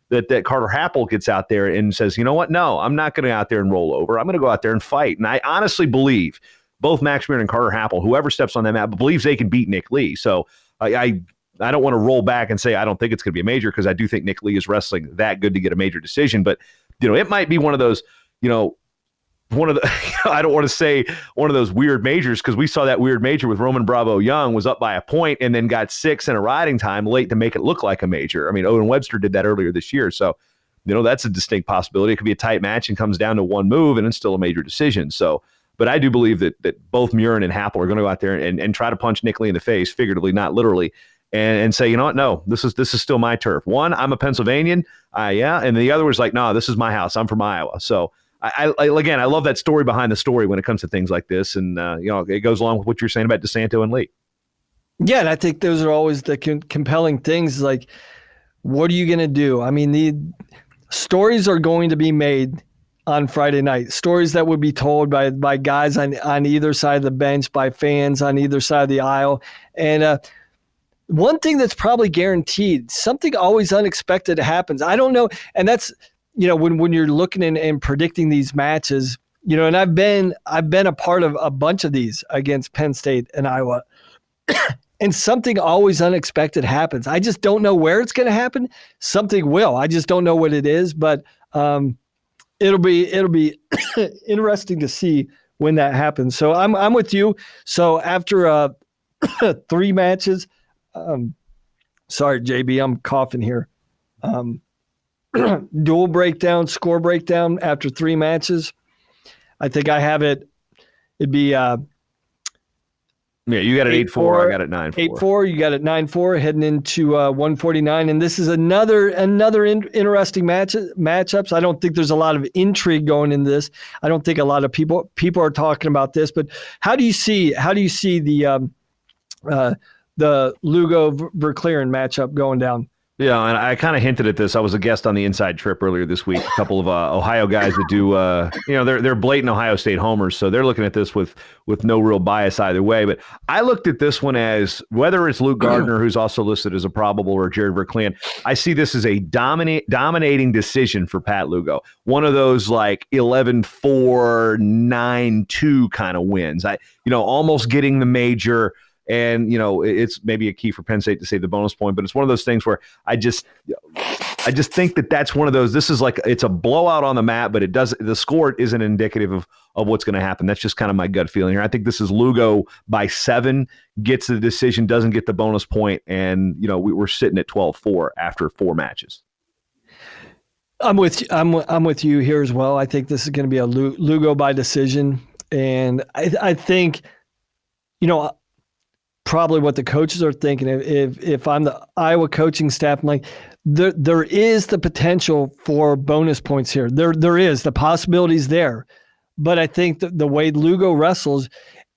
that Carter Happel gets out there and says, you know what? No, I'm not going to go out there and roll over. I'm going to go out there and fight. And I honestly believe both Max Murin and Carter Happel, whoever steps on that map, believes they can beat Nick Lee. So I don't want to roll back and say I don't think it's going to be a major, because I do think Nick Lee is wrestling that good to get a major decision. But it might be one of those, one of the, I don't want to say one of those weird majors, because we saw that weird major with Roman Bravo Young was up by a point and then got 6 in a riding time late to make it look like a major. I mean, Owen Webster did that earlier this year. So, that's a distinct possibility. It could be a tight match and comes down to one move and it's still a major decision. So, but I do believe that both Murin and Happel are going to go out there and try to punch Nick Lee in the face, figuratively, not literally, and say, you know what? No, this is still my turf. One, I'm a Pennsylvanian. And the other was like, no, this is my house. I'm from Iowa. So I love that story behind the story when it comes to things like this. And, it goes along with what you're saying about DeSanto and Lee. Yeah. And I think those are always the compelling things. Like, what are you going to do? I mean, the stories are going to be made on Friday night, stories that would be told by guys on either side of the bench, by fans on either side of the aisle. And, one thing that's probably guaranteed, something always unexpected happens. I don't know. And that's, when you're looking and predicting these matches, and I've been a part of a bunch of these against Penn State and Iowa, and something always unexpected happens. I just don't know where it's going to happen. Something will. I just don't know what it is, but it'll be interesting to see when that happens. So I'm with you. So after 3 matches, sorry, JB, I'm coughing here. Dual breakdown, score breakdown after 3 matches. I think I have it. It'd be you got it 8-4. I got it 9-4. 8-4. You got it 9-4 heading into 149. And this is another interesting matchups. I don't think there's a lot of intrigue going in this. I don't think a lot of people are talking about this. But how do you see the Lugo Verclaren matchup going down? Yeah, and I kind of hinted at this. I was a guest on the Inside Trip earlier this week. A couple of Ohio guys that do, they're blatant Ohio State homers, so they're looking at this with no real bias either way. But I looked at this one as, whether it's Luke Gardner, who's also listed as a probable, or Jared Verklean, I see this as a dominating decision for Pat Lugo. One of those like 11-4, 9-2 kind of wins. Almost getting the major. And, it's maybe a key for Penn State to save the bonus point, but it's one of those things where I just think that's one of those. This is like, it's a blowout on the mat, but the score isn't indicative of what's going to happen. That's just kind of my gut feeling here. I think this is Lugo by 7, gets the decision, doesn't get the bonus point, and, we're sitting at 12-4 after 4 matches. I'm with you here as well. I think this is going to be a Lugo by decision, and I think, probably what the coaches are thinking. If I'm the Iowa coaching staff, I'm like, there is the potential for bonus points here. There is the possibilities there, but I think the way Lugo wrestles,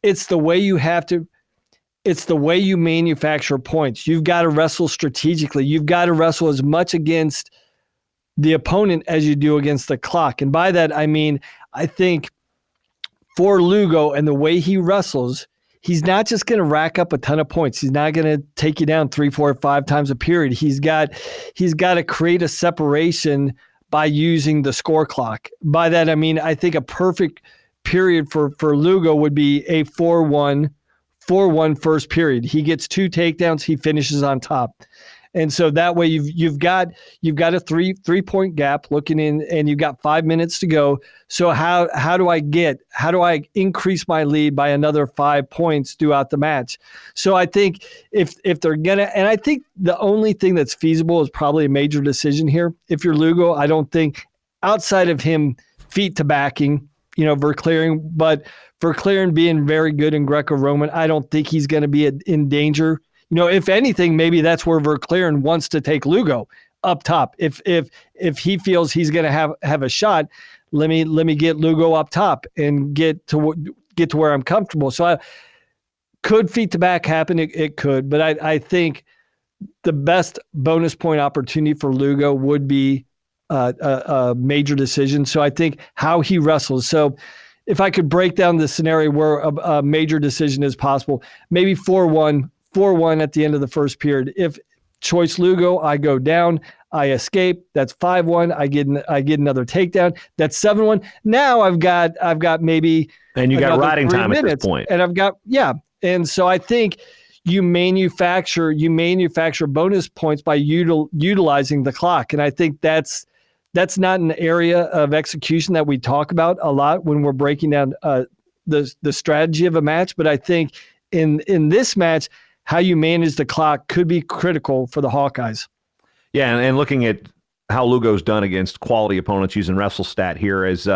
it's the way you manufacture points. You've got to wrestle strategically. You've got to wrestle as much against the opponent as you do against the clock. And by that, I mean, I think for Lugo and the way he wrestles, he's not just going to rack up a ton of points. He's not going to take you down 3, 4, 5 times a period. He's got to create a separation by using the score clock. By that, I mean, I think a perfect period for Lugo would be a 4-1 first period. He gets 2 takedowns. He finishes on top. And so that way you've got a 3-point gap looking in, and you've got 5 minutes to go. So how do I increase my lead by another 5 points throughout the match? So I think if they're gonna, and I think the only thing that's feasible is probably a major decision here. If you're Lugo, I don't think, outside of him feet to backing, Verklean, but Verklean being very good in Greco-Roman, I don't think he's going to be in danger. If anything, maybe that's where Verklean wants to take Lugo up top. If he feels he's going to have a shot, let me get Lugo up top and get to where I'm comfortable. So could feet to back happen? It could, but I think the best bonus point opportunity for Lugo would be a major decision. So I think how he wrestles. So if I could break down the scenario where a major decision is possible, maybe 4-1 at the end of the first period. If choice Lugo, I go down, I escape. That's 5-1. I get another takedown. That's 7-1. Now I've got maybe, and you got riding time at this point. And I've got, yeah. And so I think you manufacture bonus points by utilizing the clock. And I think that's not an area of execution that we talk about a lot when we're breaking down the strategy of a match. But I think in this match, how you manage the clock could be critical for the Hawkeyes. Yeah, and looking at how Lugo's done against quality opponents using WrestleStat here, as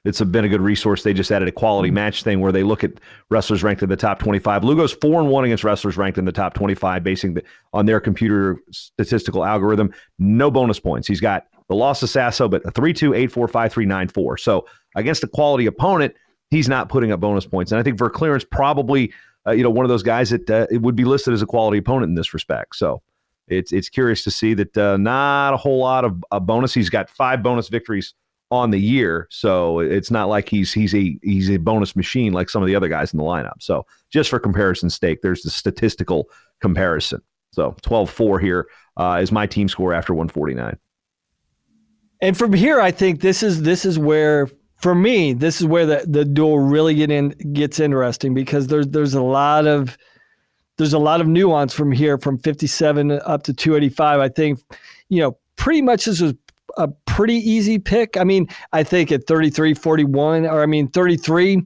it's been a good resource. They just added a quality match thing where they look at wrestlers ranked in the top 25. Lugo's 4-1 against wrestlers ranked in the top 25, basing on their computer statistical algorithm. No bonus points. He's got the loss of Sasso, but a 3-2, 8-4, 5-3, 9-4. So against a quality opponent, he's not putting up bonus points. And I think Verklean's probably one of those guys that it would be listed as a quality opponent in this respect. So it's curious to see that not a whole lot of bonus. He's got 5 bonus victories on the year, so it's not like he's a bonus machine like some of the other guys in the lineup. So just for comparison's sake, there's the statistical comparison. So 12-4 here is my team score after 149. And from here, I think this is where, for me, this is where the duel really gets interesting, because there's a lot of nuance from here, from 57 up to 285. I think, pretty much this was a pretty easy pick. I mean, I think at 33-41, or 33,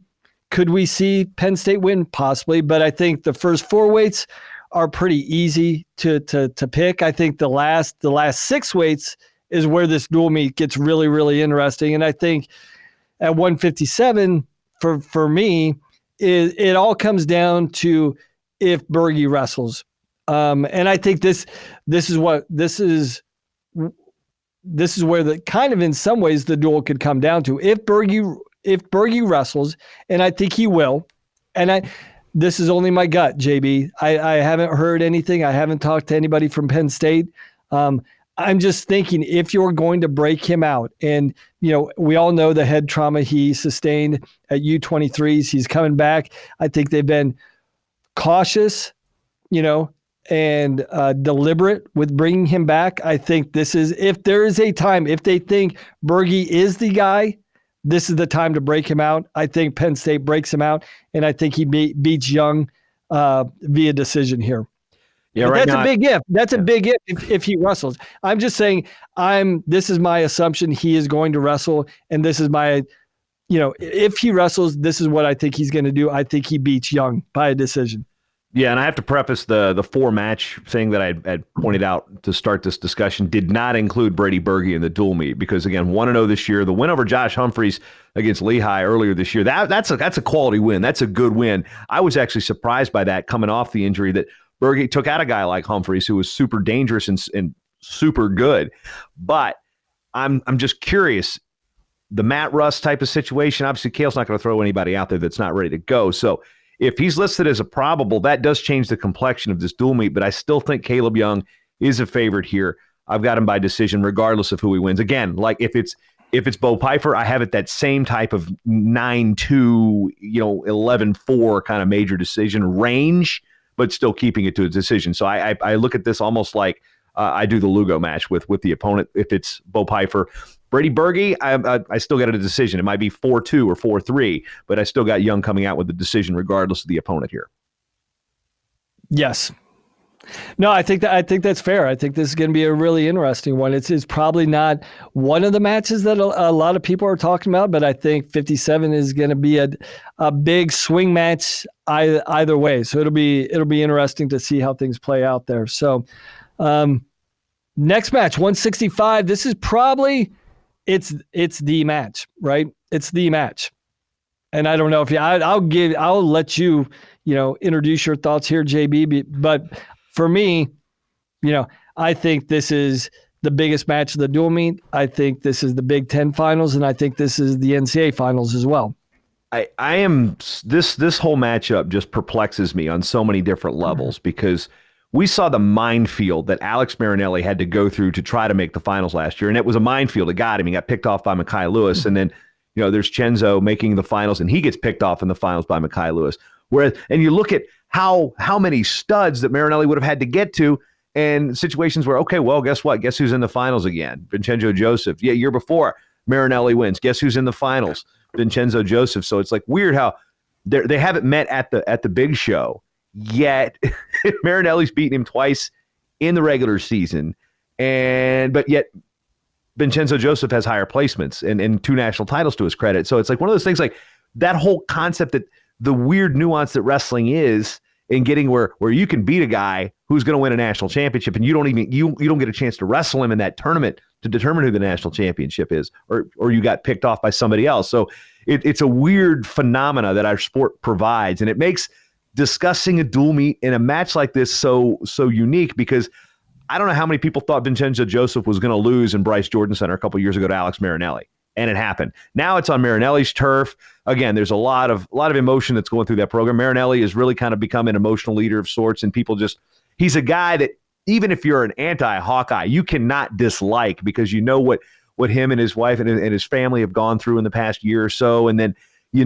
could we see Penn State win? Possibly, but I think the first 4 weights are pretty easy to pick. I think the last 6 weights is where this dual meet gets really, really interesting. And I think at 157, for me, it all comes down to if Berge wrestles. And I think this is where the kind of, in some ways, the duel could come down to. If Berge wrestles, and I think he will, and this is only my gut, JB. I haven't heard anything. I haven't talked to anybody from Penn State. I'm just thinking if you're going to break him out, and we all know the head trauma he sustained at U23s, he's coming back. I think they've been cautious, and deliberate with bringing him back. I think this is, if there is a time, if they think Berge is the guy, this is the time to break him out. I think Penn State breaks him out, and I think he beats Young via decision here. Yeah, right. That's a big if. That's a big if he wrestles. I'm just saying, this is my assumption he is going to wrestle, and this is my, if he wrestles, this is what I think he's going to do. I think he beats Young by a decision. Yeah, and I have to preface the 4-match thing that I had pointed out to start this discussion did not include Brady Berge in the dual meet because, again, 1-0 this year. The win over Josh Humphreys against Lehigh earlier this year, that's a quality win. That's a good win. I was actually surprised by that coming off the injury that Berge took out a guy like Humphreys who was super dangerous and super good. But I'm just curious. The Matt Russ type of situation, obviously Cale's not going to throw anybody out there that's not ready to go. So if he's listed as a probable, that does change the complexion of this dual meet, but I still think Caleb Young is a favorite here. I've got him by decision regardless of who he wins. Again, like if it's Bo Pfeiffer, I have it that same type of 9-2, 11-4 kind of major decision range, but still keeping it to a decision. So I look at this almost like I do the Lugo match with the opponent. If it's Bo Pfeiffer, Brady Berge, I still got a decision. It might be 4-2 or 4-3, but I still got Young coming out with the decision regardless of the opponent here. Yes. No, I think that's fair. I think this is going to be a really interesting one. It's probably not one of the matches that a lot of people are talking about, but I think 57 is going to be a big swing match either way. So it'll be interesting to see how things play out there. So next match, 165. This is probably it's the match, right? It's the match. And I don't know if I'll let you, introduce your thoughts here, JB, but for me, I think this is the biggest match of the dual meet. I think this is the Big Ten finals, and I think this is the NCAA finals as well. I am this whole matchup just perplexes me on so many different levels because we saw the minefield that Alex Marinelli had to go through to try to make the finals last year, and it was a minefield. It got him. He got picked off by Mekhi Lewis, and then there's Chenzo making the finals, and he gets picked off in the finals by Mekhi Lewis. Whereas, and you look at how many studs that Marinelli would have had to get to, and situations where, okay, well, guess what? Guess who's in the finals again? Vincenzo Joseph. Yeah, year before Marinelli wins. Guess who's in the finals? Vincenzo Joseph. So it's like weird how they haven't met at the big show yet. Marinelli's beaten him twice in the regular season, but yet Vincenzo Joseph has higher placements and 2 national titles to his credit. So it's like one of those things, like that whole concept, that the weird nuance that wrestling is in getting where you can beat a guy who's going to win a national championship, and you don't get a chance to wrestle him in that tournament to determine who the national championship is, or you got picked off by somebody else. So it's a weird phenomena that our sport provides, and it makes discussing a dual meet in a match like this so unique, because I don't know how many people thought Vincenzo Joseph was going to lose in Bryce Jordan Center a couple years ago to Alex Marinelli, and it happened. Now it's on Marinelli's turf. Again, there's a lot of emotion that's going through that program. Marinelli has really kind of become an emotional leader of sorts, and he's a guy that even if you're an anti-Hawkeye, you cannot dislike, because what him and his wife and his family have gone through in the past year or so, and then you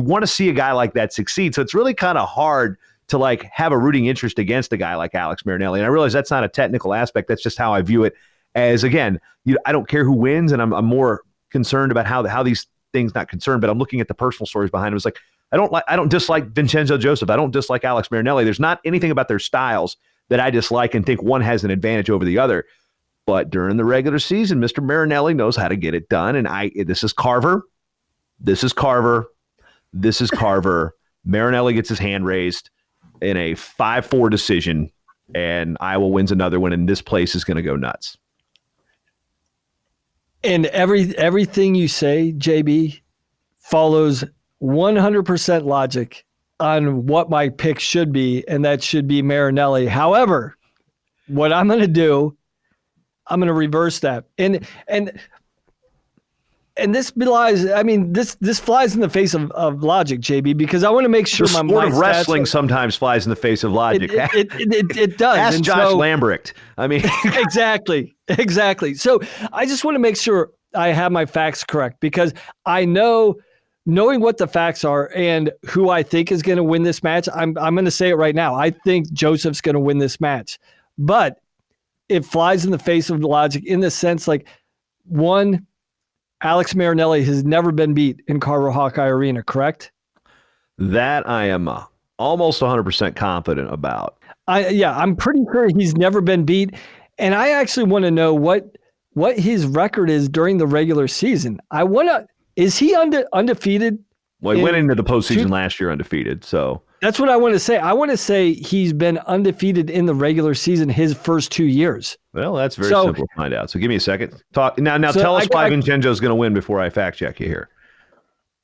want to see a guy like that succeed. So it's really kind of hard to like have a rooting interest against a guy like Alex Marinelli. And I realize that's not a technical aspect. That's just how I view it. As again, I don't care who wins, and I'm more concerned about how these things, not concerned, but I'm looking at the personal stories behind them. It's like I don't dislike Vincenzo Joseph. I don't dislike Alex Marinelli. There's not anything about their styles that I dislike and think one has an advantage over the other. But during the regular season, Mr. Marinelli knows how to get it done. And this is Carver. This is Carver. This is Carver. Marinelli gets his hand raised in a 5-4 decision, and Iowa wins another one, and this place is going to go nuts. And everything you say, JB, follows 100% logic on what my pick should be, and that should be Marinelli. However, what I'm going to do, I'm going to reverse that. And And this belies, I mean, this flies in the face of logic, JB, because I want to make sure the sport of wrestling sometimes flies in the face of logic. It does. Ask and Josh Lambrecht. I mean, exactly. So I just want to make sure I have my facts correct, because I know, knowing what the facts are and who I think is going to win this match, I'm going to say it right now. I think Joseph's going to win this match, but it flies in the face of logic in the sense, like, one, Alex Marinelli has never been beat in Carver Hawkeye Arena, correct? That I am almost 100% confident about. I'm pretty sure he's never been beat, and I actually want to know what his record is during the regular season. Is he undefeated? Well, he went into the postseason last year undefeated, so. That's what I want to say. I want to say he's been undefeated in the regular season his first 2 years. Well, that's very simple to find out. So give me a second. Talk now. Tell us why Vincenzo's going to win before I fact check you here.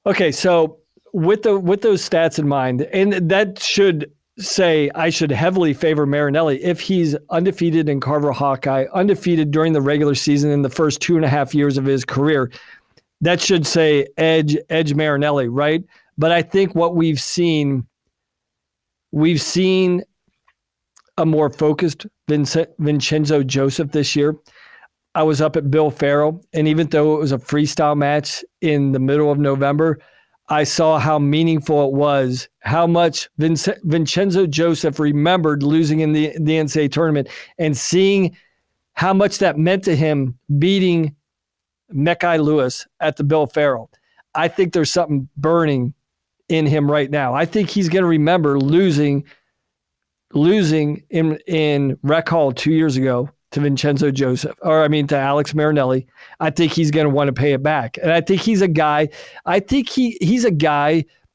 Okay, so with those stats in mind, and that should say I should heavily favor Marinelli if he's undefeated in Carver Hawkeye, undefeated during the regular season in the first 2.5 years of his career. That should say edge Marinelli, right? But I think what we've seen a more focused Vincenzo Joseph this year. I was up at Bill Farrell, and even though it was a freestyle match in the middle of November, I saw how meaningful it was, how much Vincenzo Joseph remembered losing in the NCAA tournament, and seeing how much that meant to him beating Mekhi Lewis at the Bill Farrell. I think there's something burning in him right now. I think he's going to remember losing in Rec Hall 2 years ago to to Alex Marinelli. I think he's going to want to pay it back. And I think he's a guy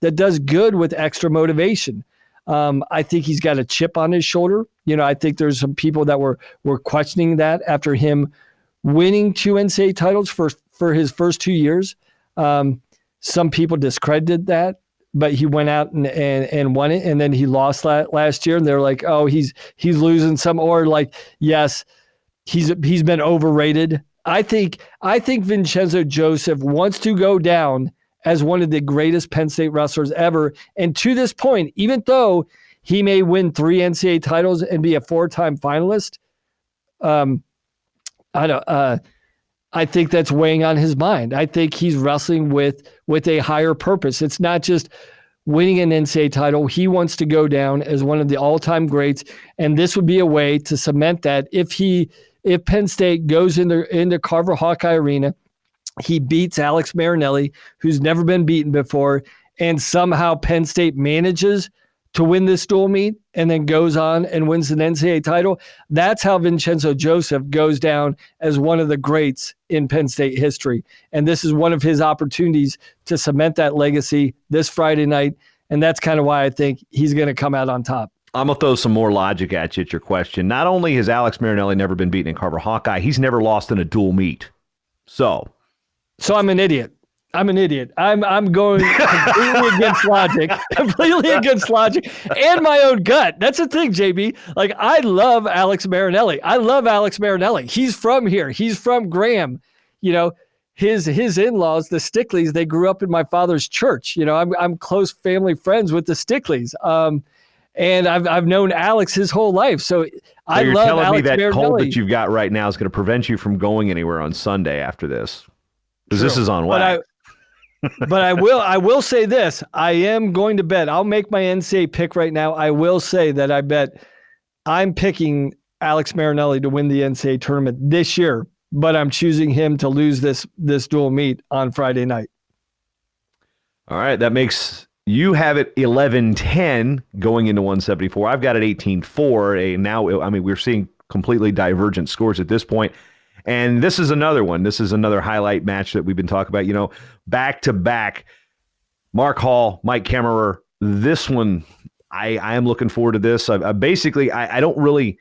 that does good with extra motivation. I think he's got a chip on his shoulder. I think there's some people that were questioning that after him winning 2 NCAA titles for his first 2 years. Some people discredited that, but he went out and won it, and then he lost last year, and they're like, oh, he's losing some, or like, yes, he's been overrated. I think Vincenzo Joseph wants to go down as one of the greatest Penn State wrestlers ever, and to this point, even though he may win 3 NCAA titles and be a 4-time finalist, I think that's weighing on his mind. I think he's wrestling with a higher purpose. It's not just winning an NCAA title. He wants to go down as one of the all-time greats, and this would be a way to cement that. If Penn State goes into Carver Hawkeye Arena, he beats Alex Marinelli, who's never been beaten before, and somehow Penn State manages to win this dual meet and then goes on and wins an NCAA title. That's how Vincenzo Joseph goes down as one of the greats in Penn State history. And this is one of his opportunities to cement that legacy this Friday night. And that's kind of why I think he's going to come out on top. I'm going to throw some more logic at you at your question. Not only has Alex Marinelli never been beaten in Carver Hawkeye, he's never lost in a dual meet. So I'm an idiot. I'm going completely against logic and my own gut. That's the thing, JB. Like, I love Alex Marinelli. He's from here. He's from Graham. His in-laws, the Stickleys, they grew up in my father's church. I'm close family friends with the Stickleys. And I've known Alex his whole life. So I love Alex Marinelli. You're telling me that cold that you've got right now is going to prevent you from going anywhere on Sunday after this? Because this is on wax. But I will say this. I am going to bet. I'll make my NCAA pick right now. I will say that I bet I'm picking Alex Marinelli to win the NCAA tournament this year, but I'm choosing him to lose this dual meet on Friday night. All right. That makes you have it 11-10 going into 174. I've got it 18-4. Now, we're seeing completely divergent scores at this point. And this is another one. This is another highlight match that we've been talking about. Back to back, Mark Hall, Mike Kemmerer. This one, I am looking forward to this. I don't really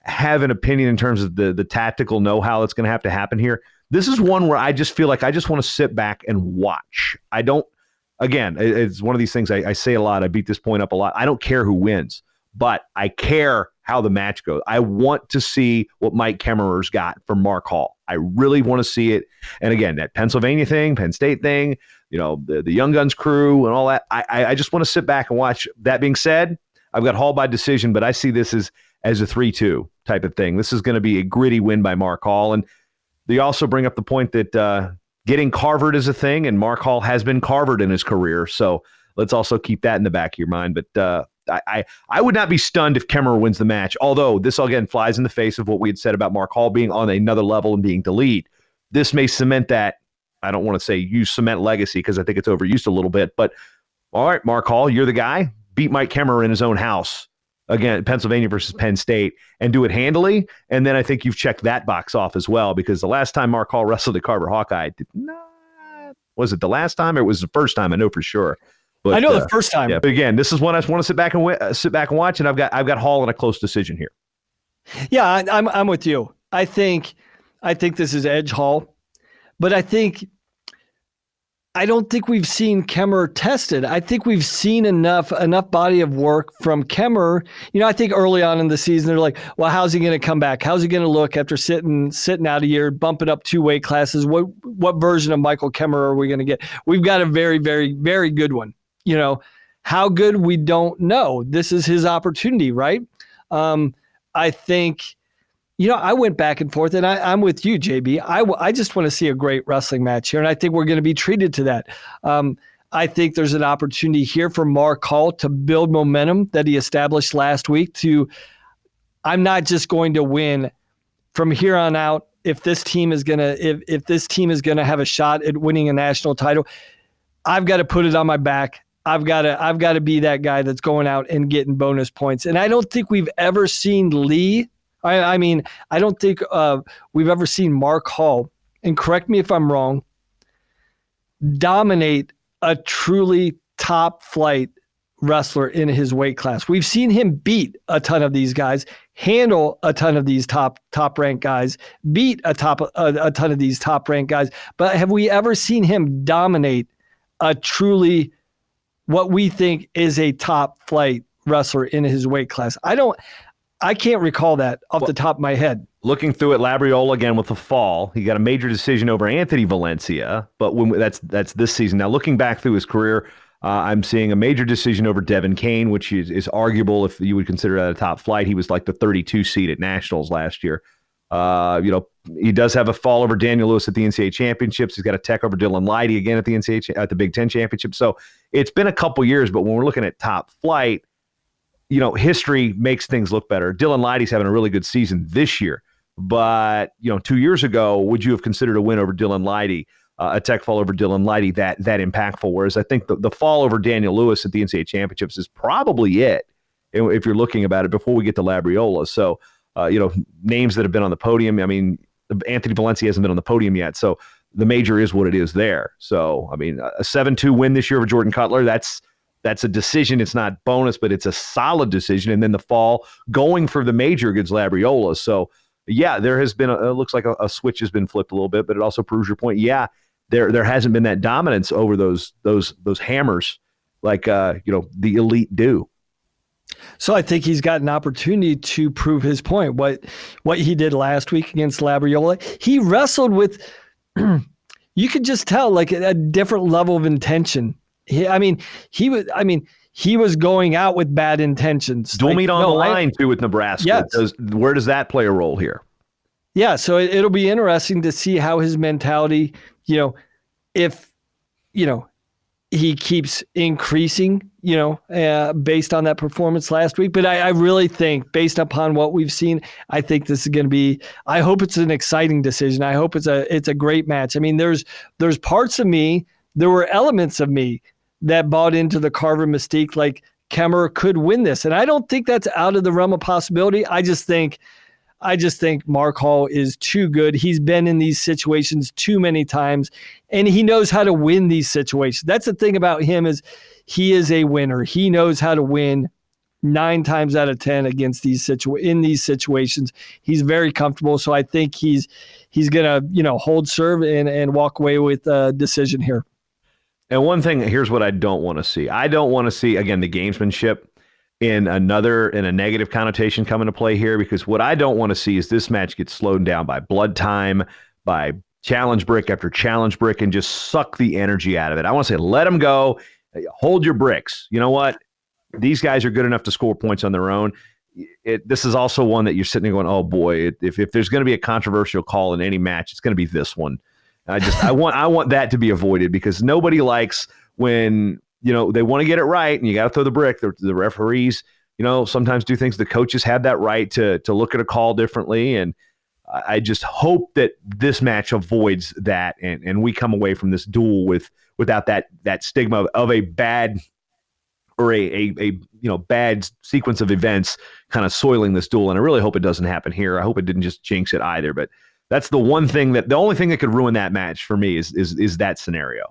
have an opinion in terms of the tactical know-how that's going to have to happen here. This is one where I just feel like I just want to sit back and watch. Again, it's one of these things I say a lot. I beat this point up a lot. I don't care who wins, but I care how the match goes. I want to see what Mike Kemmerer's got from Mark Hall. I really want to see it. And again, that Pennsylvania thing, Penn State thing, the Young Guns crew and all that. I just want to sit back and watch. That being said, I've got Hall by decision, but I see this as a 3-2 type of thing. This is going to be a gritty win by Mark Hall. And they also bring up the point that getting carvered is a thing, and Mark Hall has been carvered in his career. So let's also keep that in the back of your mind. But I would not be stunned if Kemmerer wins the match, although this again flies in the face of what we had said about Mark Hall being on another level and being the lead. This may cement that. I don't want to say use cement legacy because I think it's overused a little bit, but all right, Mark Hall, you're the guy. Beat Mike Kemmerer in his own house. Again, Pennsylvania versus Penn State, and do it handily. And then I think you've checked that box off as well, because the last time Mark Hall wrestled at Carver Hawkeye, was it the last time or it was the first time? I know for sure. But, I know the first time. Yeah, but again, this is one I just want to sit back and watch, and I've got Hall in a close decision here. Yeah, I'm with you. I think this is edge Hall, but I don't think we've seen Kemmerer tested. I think we've seen enough body of work from Kemmerer. I think early on in the season, they're like, well, how's he going to come back? How's he going to look after sitting out a year, bumping up 2 weight classes? What version of Michael Kemmerer are we going to get? We've got a very, very, very good one. How good, we don't know. This is his opportunity, right? I think, I went back and forth, and I'm with you, JB. I just want to see a great wrestling match here, and I think we're going to be treated to that. I think there's an opportunity here for Mark Hall to build momentum that he established last week I'm not just going to win from here on out. If this team is going to have a shot at winning a national title, I've got to put it on my back. I've got to be that guy that's going out and getting bonus points. And I don't think we've ever seen Lee. I don't think we've ever seen Mark Hall, and correct me if I'm wrong, dominate a truly top flight wrestler in his weight class. We've seen him beat a ton of these guys, handle a ton of these top ranked guys, beat a ton of these top ranked guys. But have we ever seen him dominate a truly what we think is a top flight wrestler in his weight class? I can't recall that off the top of my head. Looking through it, Labriola again with the fall. He got a major decision over Anthony Valencia, but that's this season. Now, looking back through his career, I'm seeing a major decision over Devin Kane, which is arguable if you would consider that a top flight. He was like the 32 seed at Nationals last year. He does have a fall over Daniel Lewis at the NCAA championships. He's got a tech over Dernlan and Bryant again at the at the Big Ten championship. So it's been a couple years, but when we're looking at top flight, history makes things look better. Dernlan and Bryant's having a really good season this year, but 2 years ago, would you have considered a win over Dernlan and Bryant, a tech fall over Dernlan and Bryant that impactful? Whereas I think the fall over Daniel Lewis at the NCAA championships is probably it, if you're looking about it before we get to Labriola. So names that have been on the podium. I mean, Anthony Valencia hasn't been on the podium yet, so the major is what it is there. So, I mean, a 7-2 win this year over Jordan Cutler, that's a decision. It's not bonus, but it's a solid decision. And then the fall going for the major against Labriola. So, yeah, there has been it looks like a switch has been flipped a little bit, but it also proves your point. Yeah, there hasn't been that dominance over those hammers like the elite do. So I think he's got an opportunity to prove his point. What he did last week against Labriola, he wrestled with, you could just tell, like a different level of intention. He was going out with bad intentions. Dual meet on the line too with Nebraska. Yes. Where does that play a role here? Yeah, so it'll be interesting to see how his mentality, if he keeps increasing, based on that performance last week. But I really think, based upon what we've seen, I think this is going to be, I hope it's an exciting decision. I hope it's a great match. I mean, there's parts of me, there were elements of me that bought into the Carver mystique, like Kemmerer could win this. And I don't think that's out of the realm of possibility. I just think Mark Hall is too good. He's been in these situations too many times, and he knows how to win these situations. That's the thing about him, is he is a winner. He knows how to win 9 times out of 10 against in these situations. He's very comfortable. So I think he's going to, hold serve and walk away with a decision here. And one thing, here's what I don't want to see. I don't want to see, again, the gamesmanship. in a negative connotation come into play here, because what I don't want to see is this match get slowed down by blood time, by challenge brick after challenge brick, and just suck the energy out of it. I want to say, let them go. Hold your bricks. You know what? These guys are good enough to score points on their own. This is also one that you're sitting there going, oh boy, if there's going to be a controversial call in any match, it's going to be this one. I want that to be avoided, because nobody likes when, they want to get it right and you got to throw the brick. The referees, sometimes do things. The coaches have that right to look at a call differently. And I just hope that this match avoids that, and we come away from this duel without that stigma of a bad or a bad sequence of events kind of soiling this duel. And I really hope it doesn't happen here. I hope it didn't just jinx it either. But that's the only thing that could ruin that match for me is that scenario.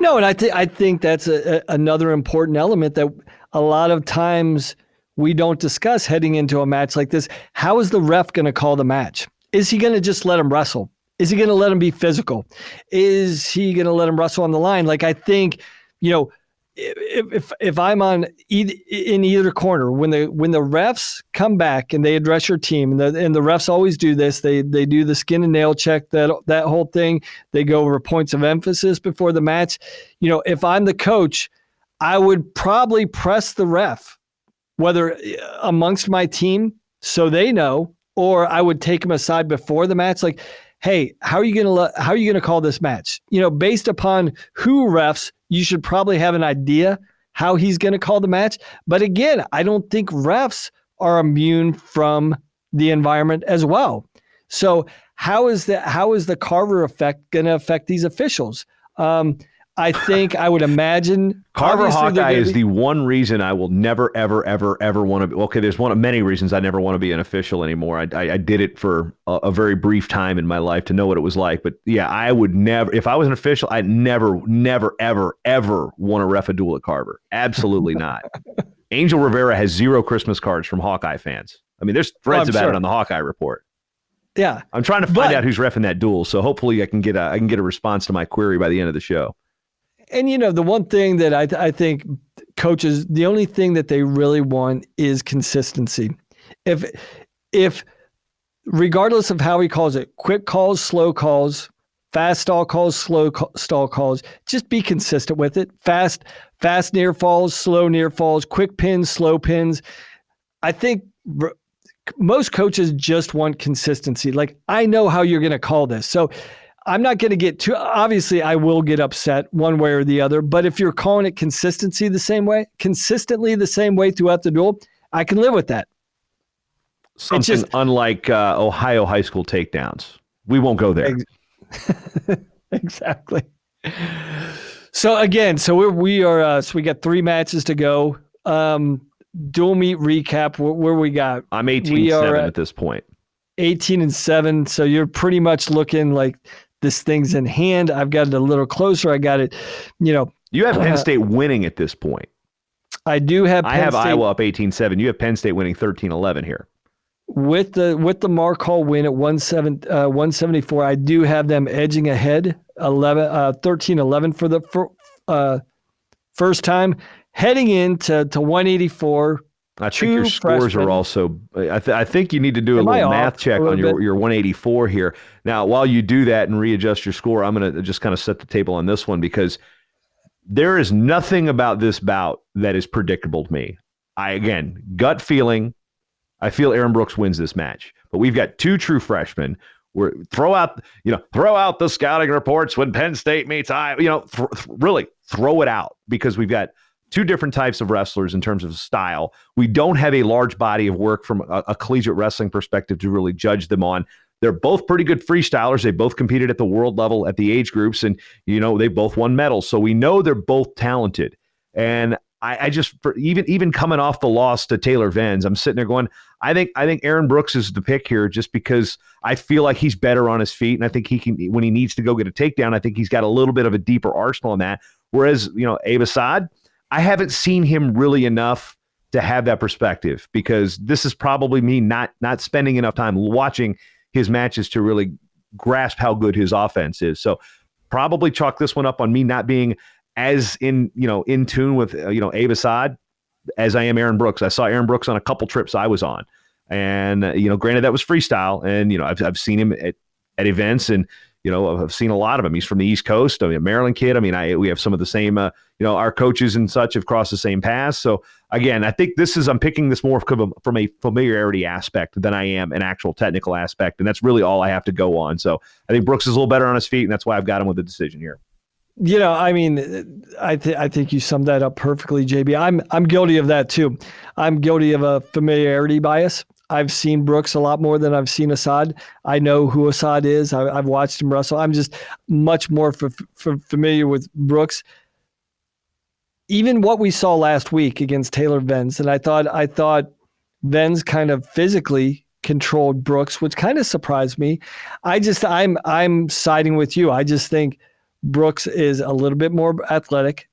No, and I think that's another important element that a lot of times we don't discuss heading into a match like this. How is the ref going to call the match? Is he going to just let him wrestle? Is he going to let him be physical? Is he going to let him wrestle on the line? Like, I think, if I'm in either corner, when the refs come back and they address your team, and the refs always do this, they do the skin and nail check, that whole thing. They go over points of emphasis before the match. If I'm the coach, I would probably press the ref, whether amongst my team, so they know, or I would take him aside before the match, like, hey, how are you gonna call this match? Based upon who refs, you should probably have an idea how he's going to call the match. But again, I don't think refs are immune from the environment as well. So how is the Carver effect going to affect these officials? I think I would imagine Carver Hawkeye is the one reason I will never, ever, ever, ever want to be. Okay, there's one of many reasons I never want to be an official anymore. I did it for a very brief time in my life to know what it was like. But yeah, I would never, if I was an official, I'd never, ever, ever want to ref a duel at Carver. Absolutely not. Angel Rivera has 0 Christmas cards from Hawkeye fans. I mean, there's threads about it on the Hawkeye Report. Yeah, I'm trying to find out who's reffing that duel, so hopefully I can get a response to my query by the end of the show. And, the one thing that I think coaches, the only thing that they really want is consistency. If regardless of how he calls it, quick calls, slow calls, fast stall calls, slow stall calls, just be consistent with it. Fast near falls, slow near falls, quick pins, slow pins. I think most coaches just want consistency. Like, I know how you're going to call this. So I'm not going to get too, obviously I will get upset one way or the other, but if you're calling it consistently the same way throughout the duel, I can live with that. Something unlike Ohio high school takedowns. We won't go there. Exactly. So again, we got 3 matches to go. Dual meet recap, where we got. I'm 18-7 at this point. 18-7. So you're pretty much looking like this thing's in hand. I've got it a little closer. I got it, You have Penn State winning at this point. I do have Penn State. I have Iowa up 18-7. You have Penn State winning 13-11 here. With the Mark Hall win at 174, I do have them edging ahead 13-11 for the first time, heading into 184. I think your scores are also. I think you need to do a little math check on your 184 here. Now, while you do that and readjust your score, I'm going to just kind of set the table on this one, because there is nothing about this bout that is predictable to me. Again, gut feeling, I feel Aaron Brooks wins this match, but we've got 2 true freshmen. Throw out the scouting reports when Penn State meets Iowa. Really throw it out, because we've got 2 different types of wrestlers in terms of style. We don't have a large body of work from a collegiate wrestling perspective to really judge them on. They're both pretty good freestylers. They both competed at the world level at the age groups, and they both won medals. So we know they're both talented. And I just, even coming off the loss to Taylor Venz, I'm sitting there going, I think Aaron Brooks is the pick here, just because I feel like he's better on his feet, and I think he can, when he needs to go get a takedown, I think he's got a little bit of a deeper arsenal in that. Whereas Abe Assad, I haven't seen him really enough to have that perspective, because this is probably me not spending enough time watching his matches to really grasp how good his offense is. So probably chalk this one up on me not being as in tune with Abe Assad. as I am Aaron Brooks. I saw Aaron Brooks on a couple trips I was on. And, granted that was freestyle, and, I've seen him at events, and, I've seen a lot of him. He's from the East Coast. I mean, a Maryland kid. I mean, we have some of the same, our coaches and such have crossed the same paths. So again, I think I'm picking this more from a familiarity aspect than I am an actual technical aspect. And that's really all I have to go on. So I think Brooks is a little better on his feet, and that's why I've got him with the decision here. I mean, I think you summed that up perfectly, JB. I'm guilty of that too. I'm guilty of a familiarity bias. I've seen Brooks a lot more than I've seen Assad. I know who Assad is. I've watched him wrestle. I'm just much more familiar with Brooks. Even what we saw last week against Taylor Venz, and I thought Venz kind of physically controlled Brooks, which kind of surprised me. I'm siding with you. I just think Brooks is a little bit more athletic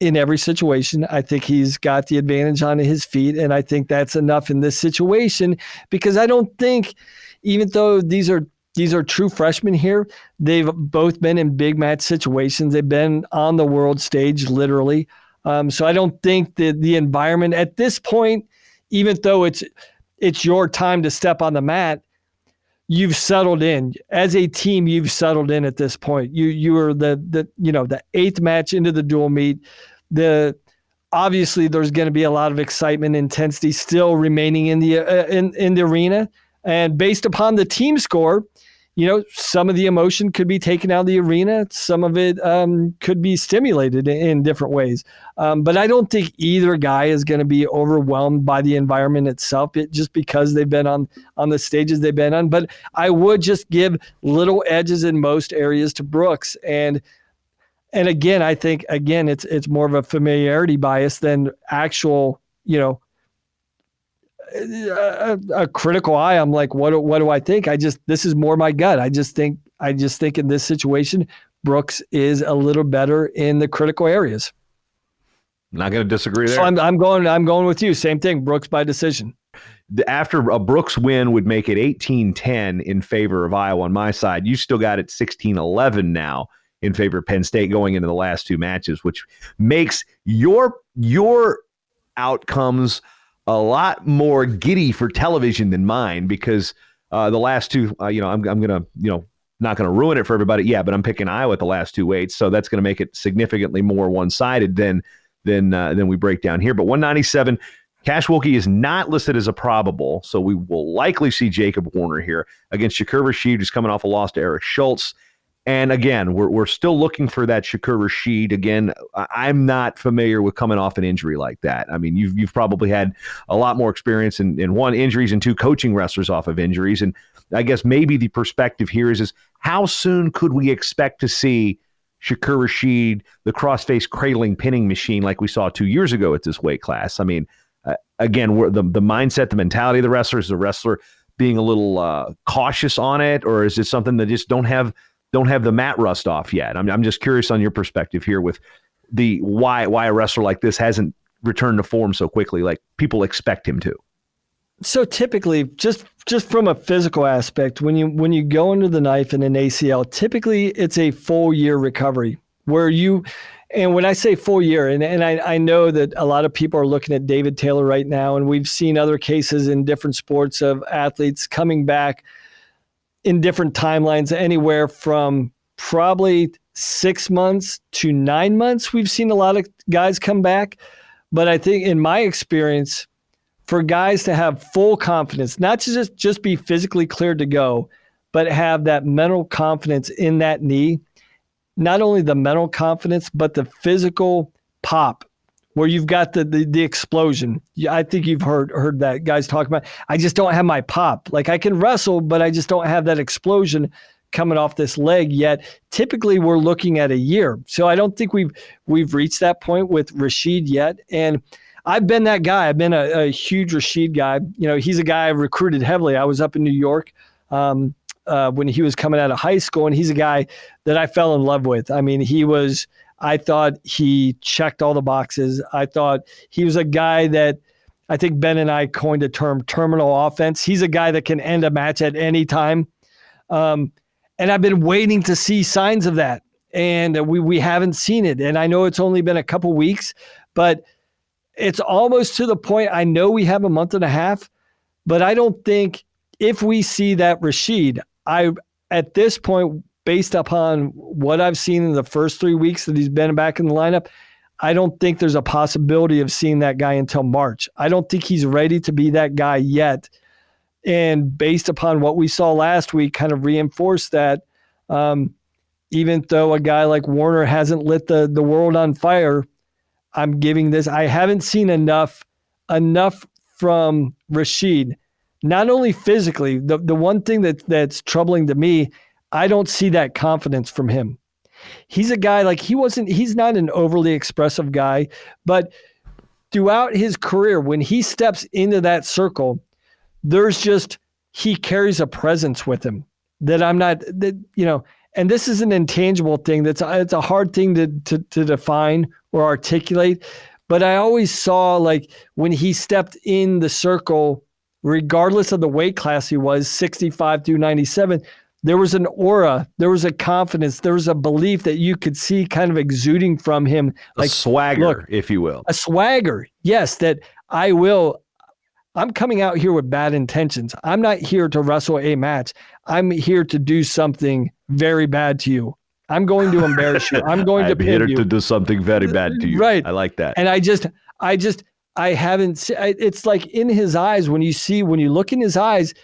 in every situation. I think he's got the advantage on his feet, and I think that's enough in this situation, because I don't think, even though these are true freshmen here, they've both been in big match situations. They've been on the world stage, literally. So I don't think that the environment at this point, even though it's your time to step on the mat, you've settled in as a team. You've settled in at this point. You were the eighth match into the dual meet. Obviously there's going to be a lot of excitement, intensity still remaining in the arena, and based upon the team score, some of the emotion could be taken out of the arena. Some of it could be stimulated in different ways. But I don't think either guy is going to be overwhelmed by the environment itself, just because they've been on the stages they've been on. But I would just give little edges in most areas to Brooks. And again, I think, it's more of a familiarity bias than actual, a critical eye. I'm like, what do I think? This is more my gut. I just think in this situation, Brooks is a little better in the critical areas. Not going to disagree there. So I'm going with you. Same thing. Brooks by decision. After a Brooks win would make it 18-10 in favor of Iowa on my side. You still got it 16-11 now in favor of Penn State going into the last two matches, which makes your outcomes a lot more giddy for television than mine, because the last two, I'm gonna, not gonna ruin it for everybody. Yeah, but I'm picking Iowa at the last two weights, so that's gonna make it significantly more one-sided than we break down here. But 197, Cash Wilkie is not listed as a probable, so we will likely see Jacob Warner here against Shakur Rashid, who's coming off a loss to Eric Schultz. And again, we're still looking for that Shakur Rashid. Again, I'm not familiar with coming off an injury like that. I mean, you've probably had a lot more experience in one, injuries, and two, coaching wrestlers off of injuries. And I guess maybe the perspective here is how soon could we expect to see Shakur Rashid, the crossface cradling pinning machine like we saw 2 years ago at this weight class? I mean, again, the mindset, the mentality of the wrestler, is the wrestler being a little cautious on it, or is it something that just don't have the mat rust off yet? I'm just curious on your perspective here with the why a wrestler like this hasn't returned to form so quickly like people expect him to. So typically, just from a physical aspect, when you go into the knife in an ACL, typically it's a full year recovery and when I say full year, and I know that a lot of people are looking at David Taylor right now, and we've seen other cases in different sports of athletes coming back in different timelines, anywhere from probably 6 months to 9 months. We've seen a lot of guys come back. But I think in my experience, for guys to have full confidence, not to just be physically cleared to go, but have that mental confidence in that knee, not only the mental confidence, but the physical pop, where you've got the explosion. I think you've heard that guys talk about, I just don't have my pop. Like, I can wrestle, but I just don't have that explosion coming off this leg yet. Typically, we're looking at a year. So I don't think we've reached that point with Rashid yet. And I've been that guy. I've been a huge Rashid guy. He's a guy I recruited heavily. I was up in New York when he was coming out of high school, and he's a guy that I fell in love with. I mean, I thought he checked all the boxes. I thought he was a guy that, I think Ben and I coined a term, terminal offense. He's a guy that can end a match at any time. And I've been waiting to see signs of that. And we haven't seen it. And I know it's only been a couple weeks, but it's almost to the point, I know we have a month and a half, but I don't think if we see that Rashid, at this point, based upon what I've seen in the first 3 weeks that he's been back in the lineup, I don't think there's a possibility of seeing that guy until March. I don't think he's ready to be that guy yet. And based upon what we saw last week, kind of reinforced that, even though a guy like Warner hasn't lit the world on fire, I'm giving this. I haven't seen enough from Rashid, not only physically. The one thing that's troubling to me, I don't see that confidence from him. He's a guy like he's not an overly expressive guy, but throughout his career, when he steps into that circle, he carries a presence with him that and this is an intangible thing. It's a hard thing to define or articulate. But I always saw, like, when he stepped in the circle, regardless of the weight class he was, 65 through 97, there was an aura, there was a confidence, there was a belief that you could see kind of exuding from him. Like a swagger, if you will. A swagger, yes, that I'm coming out here with bad intentions. I'm not here to wrestle a match. I'm here to do something very bad to you. I'm going to embarrass you. I'm going to pin you. I'm here to do something very bad to you. Right. I like that. And I haven't, it's like in his eyes, when you look in his eyes,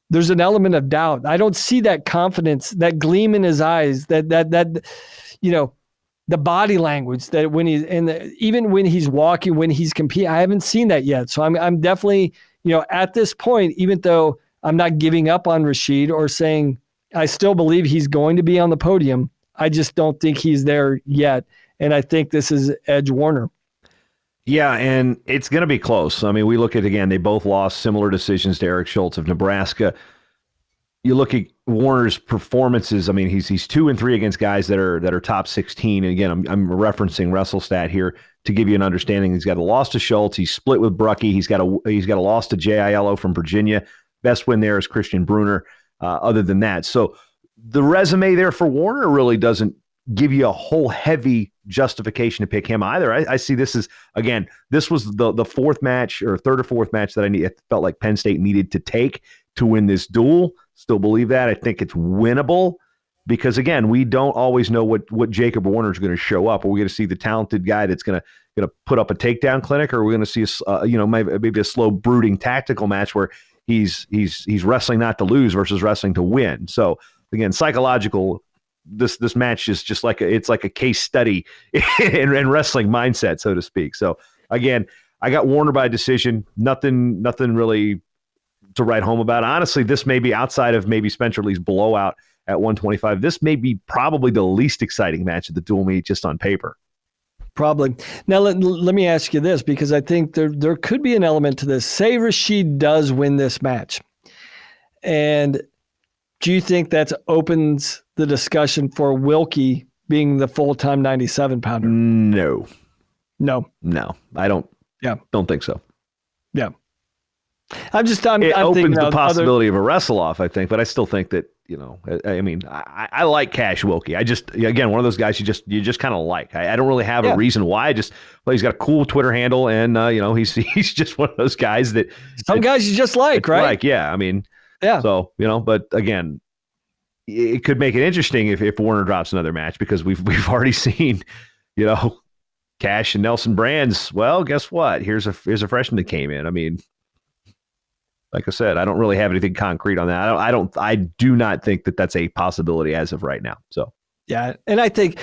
there's an element of doubt. I don't see that confidence, that gleam in his eyes, that the body language that when even when he's walking, when he's competing, I haven't seen that yet. So I'm definitely, at this point, even though I'm not giving up on Rashid or saying I still believe he's going to be on the podium, I just don't think he's there yet. And I think this is Edge Warner. Yeah, and it's going to be close. I mean, we look at, again, they both lost similar decisions to Eric Schultz of Nebraska. You look at Warner's performances. I mean, he's 2-3 against guys that are top 16. And again, I'm referencing WrestleStat here to give you an understanding. He's got a loss to Schultz. He's split with Brucky. He's got a loss to J.I.L.O. from Virginia. Best win there is Christian Bruner. Other than that, so the resume there for Warner really doesn't give you a whole heavy justification to pick him either. I see this as, again, this was the fourth match or third or fourth match that I felt like Penn State needed to take to win this duel. Still believe that. I think it's winnable because, again, we don't always know what Jacob Warner is going to show up. Are we going to see the talented guy that's going to put up a takedown clinic, or are we going to see maybe a slow brooding tactical match where he's wrestling not to lose versus wrestling to win? So again, psychological. This match is just like it's like a case study in wrestling mindset, so to speak. So again, I got Warner by decision. Nothing really to write home about. Honestly, this may be, outside of maybe Spencer Lee's blowout at 125, this may be probably the least exciting match of the dual meet just on paper. Probably. Now let me ask you this, because I think there could be an element to this. Say Rashid does win this match, and do you think that opens the discussion for Wilkie being the full-time 97-pounder? No, I don't. Yeah, don't think so. Yeah, I'm it opens the possibility of a wrestle-off, I think, but I still think that, I mean, I like Cash Wilkie. Again, one of those guys you just kind of like. I don't really have a reason why. He's got a cool Twitter handle, and he's just one of those guys that some guys you just like, right? Like, yeah, I mean. Yeah. So, but again, it could make it interesting if Warner drops another match, because we've already seen, Cash and Nelson Brands. Well, guess what? Here's a freshman that came in. I mean, like I said, I don't really have anything concrete on that. I do not think that that's a possibility as of right now. So, yeah. And I think,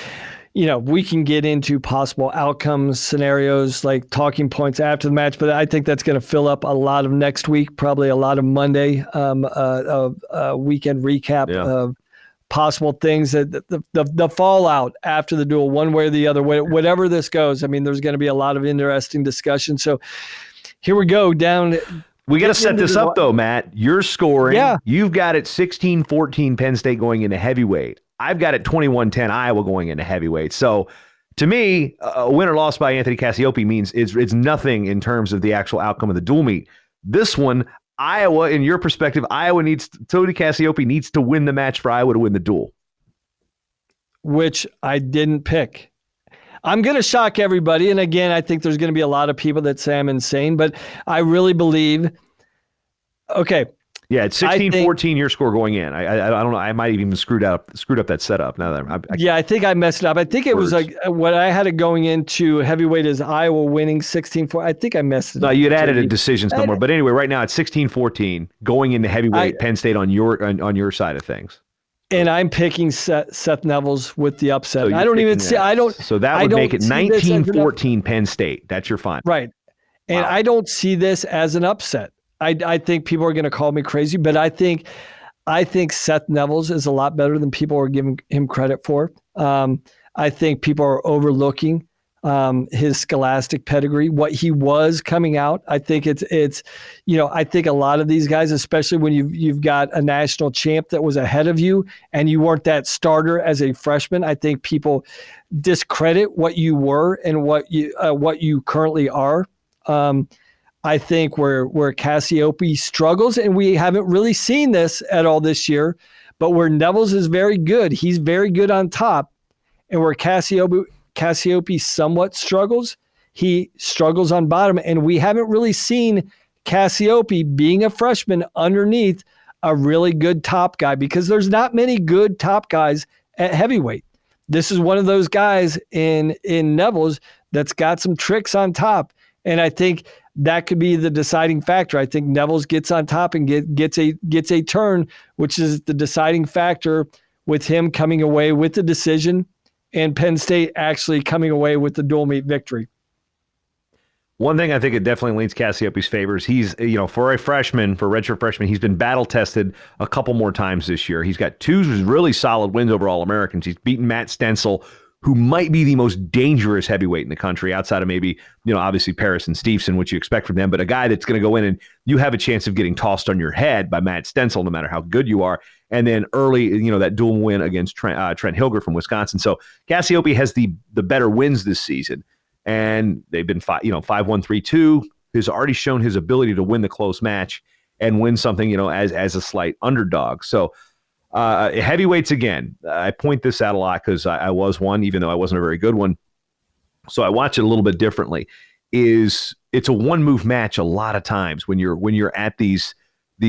we can get into possible outcomes, scenarios, like talking points after the match, but I think that's going to fill up a lot of next week, probably a lot of Monday, weekend recap of possible things, that the fallout after the duel, one way or the other, whatever this goes. I mean, there's going to be a lot of interesting discussion. So here we go down. We got to set this up though, Matt. You're scoring. Yeah. You've got it 16-14 Penn State going into heavyweight. I've got it 21-10 Iowa going into heavyweight. So to me, a win or loss by Anthony Cassiope means it's nothing in terms of the actual outcome of the dual meet. This one, Iowa, in your perspective, Tony Cassiope needs to win the match for Iowa to win the duel. Which I didn't pick. I'm going to shock everybody. And again, I think there's going to be a lot of people that say I'm insane, but I really believe, okay. Yeah, it's 16-14 your score going in. I don't know. I might have even screwed up that setup. Now that I think I messed it up. I think it was like what I had it going into heavyweight is Iowa winning 16-4. I think I messed it up. No, you had added a decision somewhere. But anyway, right now it's 16-14 going into heavyweight Penn State on your side of things. And I'm picking Seth Neville's with the upset. So I don't even see. I don't. So that would make it 19-14 Penn State. That's your final. Right. And wow. I don't see this as an upset. I think people are going to call me crazy, but I think Seth Neville's is a lot better than people are giving him credit for. I think people are overlooking his scholastic pedigree, what he was coming out. I think it's I think a lot of these guys, especially when you've got a national champ that was ahead of you and you weren't that starter as a freshman, I think people discredit what you were and what you currently are. I think where Cassiope struggles, and we haven't really seen this at all this year, but where Neville's is very good, he's very good on top, and where Cassiope somewhat struggles, he struggles on bottom, and we haven't really seen Cassiope being a freshman underneath a really good top guy because there's not many good top guys at heavyweight. This is one of those guys in Neville's that's got some tricks on top, and I think that could be the deciding factor. I think Neville's gets on top and gets a turn, which is the deciding factor with him coming away with the decision and Penn State actually coming away with the dual meet victory. One thing I think it definitely leans Cassiope's favors. He's, for a redshirt freshman, he's been battle tested a couple more times this year. He's got 2 really solid wins over All-Americans. He's beaten Matt Stencil, who might be the most dangerous heavyweight in the country outside of maybe, obviously Paris and Stevenson, which you expect from them, but a guy that's going to go in and you have a chance of getting tossed on your head by Matt Stencil, no matter how good you are. And then early, that dual win against Trent Hilger from Wisconsin. So Cassiope has the better wins this season, and they've been 5-1, 3-2. He's already shown his ability to win the close match and win something, as a slight underdog. So heavyweights again, I point this out a lot because I was one, even though I wasn't a very good one. So I watch it a little bit differently. It's a one move match a lot of times when you're at these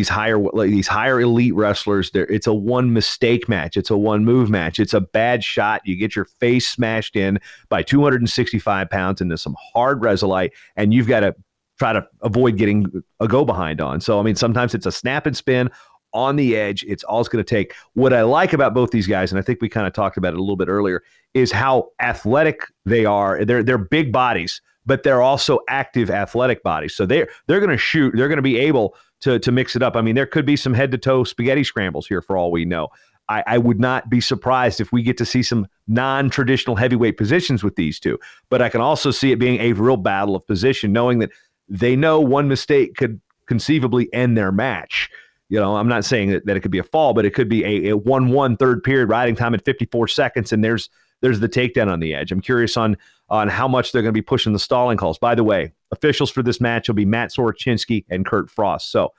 higher elite wrestlers. It's a one mistake match. It's a one move match. It's a bad shot. You get your face smashed in by 265 pounds into some hard resolite, and you've got to try to avoid getting a go behind on. So I mean, sometimes it's a snap and spin on the edge. It's all it's going to take. What I like about both these guys, and I think we kind of talked about it a little bit earlier, is how athletic they are. They're big bodies, but they're also active athletic bodies. So they're going to shoot. They're going to be able to mix it up. I mean, there could be some head-to-toe spaghetti scrambles here for all we know. I would not be surprised if we get to see some non-traditional heavyweight positions with these two. But I can also see it being a real battle of position, knowing that they know one mistake could conceivably end their match. I'm not saying that it could be a fall, but it could be a 1-1 third period riding time at 54 seconds, and there's the takedown on the edge. I'm curious on how much they're going to be pushing the stalling calls. By the way, officials for this match will be Matt Sorochinski and Kurt Frost. So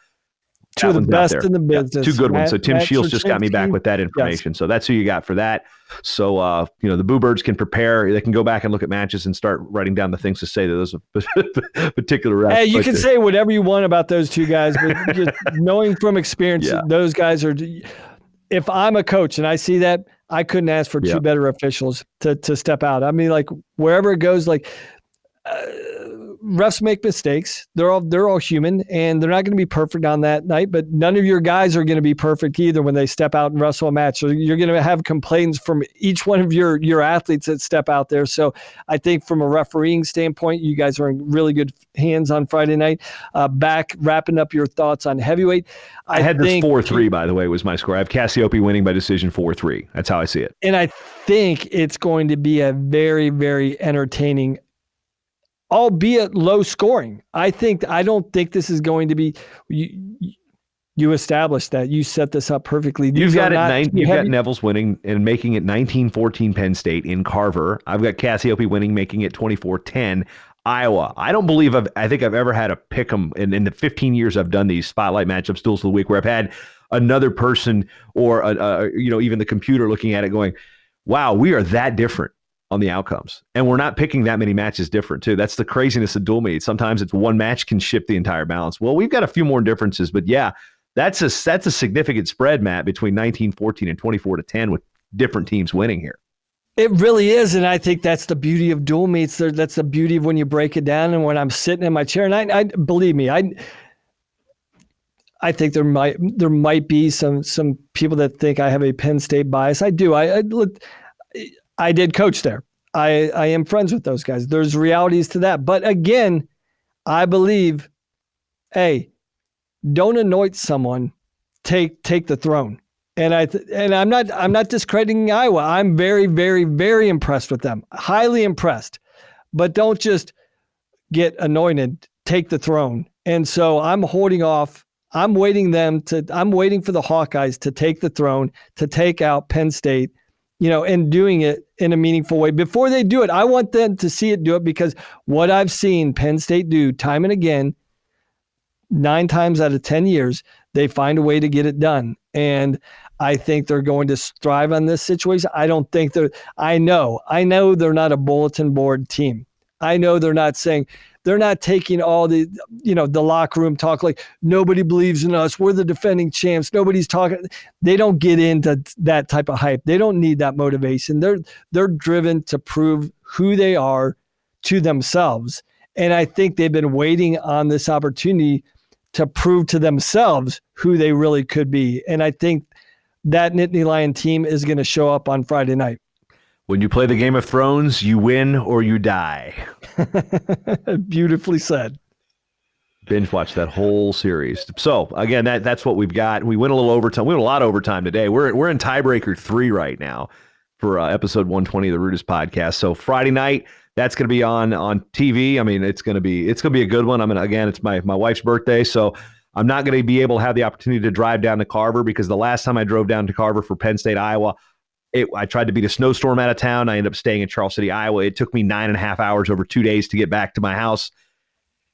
2 of the best in the business. 2 good ones. So Tim Shields just got me back with that information. Yes. So that's who you got for that. So, the Boo Birds can prepare. They can go back and look at matches and start writing down the things to say to those particular refs. Hey, you can say whatever you want about those 2 guys, but just knowing from experience, those guys are – if I'm a coach and I see that, I couldn't ask for 2 better officials to step out. I mean, like, wherever it goes, like refs make mistakes. They're all human, and they're not going to be perfect on that night, but none of your guys are going to be perfect either when they step out and wrestle a match. So you're going to have complaints from each one of your athletes that step out there. So I think from a refereeing standpoint, you guys are in really good hands on Friday night. Back wrapping up your thoughts on heavyweight. I had this 4-3, by the way, was my score. I have Cassiope winning by decision 4-3. That's how I see it. And I think it's going to be a very, very entertaining, albeit low scoring. I don't think this is going to be. You established that. You set this up perfectly. You've got Neville's winning and making it 19-14 Penn State in Carver. I've got Cassiope winning, making it 24-10 Iowa. I don't believe I think I've ever had a pick 'em in the 15 years I've done these spotlight matchups duels of the week where I've had another person or even the computer looking at it going, wow, we are that different on the outcomes. And we're not picking that many matches different too. That's the craziness of dual meet. Sometimes it's one match can shift the entire balance. Well, we've got a few more differences, but yeah, that's a significant spread, Matt, between 19-14 and 24-10 with different teams winning here. It really is, and I think that's the beauty of dual meets. That's the beauty of when you break it down. And when I'm sitting in my chair, and I believe me, I think there might be some people that think I have a Penn State bias. I do. I did coach there. I am friends with those guys. There's realities to that. But again, I believe, hey, don't anoint someone, take the throne. And I'm not discrediting Iowa. I'm very, very, very impressed with them. Highly impressed. But don't just get anointed, take the throne. And so I'm holding off. I'm waiting for the Hawkeyes to take the throne, to take out Penn State, and doing it in a meaningful way. Before they do it, I want them to see it do it, because what I've seen Penn State do time and again, 9 times out of 10 years, they find a way to get it done. And I think they're going to thrive on this situation. I don't think I know they're not a bulletin board team. I know they're not taking all the locker room talk like nobody believes in us. We're the defending champs. Nobody's talking. They don't get into that type of hype. They don't need that motivation. They're driven to prove who they are to themselves. And I think they've been waiting on this opportunity to prove to themselves who they really could be. And I think that Nittany Lion team is going to show up on Friday night. When you play the Game of Thrones, you win or you die. Beautifully said. Binge watch that whole series. So again, that's what we've got. We went a little overtime. We went a lot of overtime today. We're in tiebreaker 3 right now for episode 120 of the RUDIS podcast. So Friday night, that's going to be on TV. I mean, it's going to be a good one. Again, it's my wife's birthday, so I'm not going to be able to have the opportunity to drive down to Carver, because the last time I drove down to Carver for Penn State, Iowa, I tried to beat a snowstorm out of town. I ended up staying in Charles City, Iowa. It took me 9.5 hours over 2 days to get back to my house,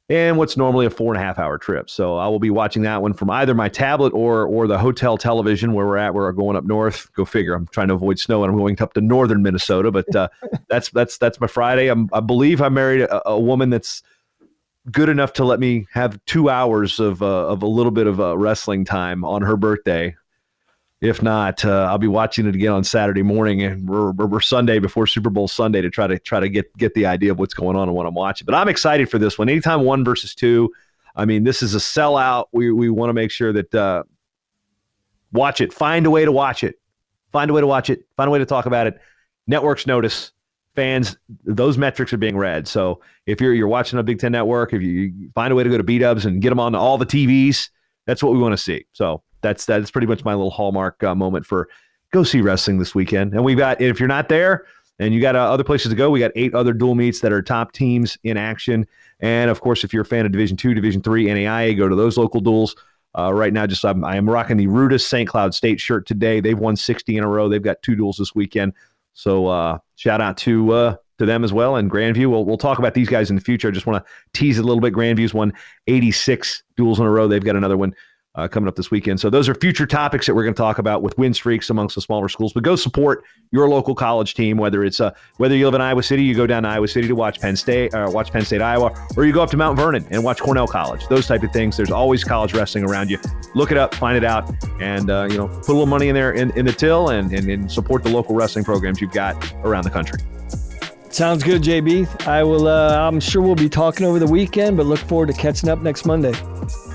and what's normally a 4.5-hour trip. So I will be watching that one from either my tablet or the hotel television where we're at. We're going up north. Go figure. I'm trying to avoid snow, and I'm going up to northern Minnesota. But that's my Friday. I believe I married a woman that's good enough to let me have 2 hours of a little bit of wrestling time on her birthday. If not, I'll be watching it again on Saturday morning and we're Sunday before Super Bowl Sunday to try to get the idea of what's going on and what I'm watching. But I'm excited for this one. Anytime 1 versus 2, I mean, this is a sellout. We want to make sure that watch it. Find a way to watch it. Find a way to watch it. Find a way to talk about it. Networks notice. Fans, those metrics are being read. So if you're watching a Big Ten network, if you find a way to go to B-dubs and get them on all the TVs, that's what we want to see. So that's pretty much my little hallmark moment for go see wrestling this weekend. And we've got, if you're not there and you got other places to go, we got 8 other dual meets that are top teams in action. And of course, if you're a fan of Division II, Division III, NAIA, go to those local duels. Right now, I am rocking the RUDIS St. Cloud State shirt today. They've won 60 in a row. They've got 2 duels this weekend. So shout out to them as well. And Grandview, we'll talk about these guys in the future. I just want to tease it a little bit. Grandview's won 86 duels in a row. They've got another one coming up this weekend. So those are future topics that we're going to talk about with win streaks amongst the smaller schools. But go support your local college team, whether you live in Iowa City, you go down to Iowa City to watch Penn State, Iowa, or you go up to Mount Vernon and watch Cornell College. Those type of things. There's always college wrestling around you. Look it up, find it out, and put a little money in there in the till and support the local wrestling programs you've got around the country. Sounds good, JB. I will. I'm sure we'll be talking over the weekend, but look forward to catching up next Monday.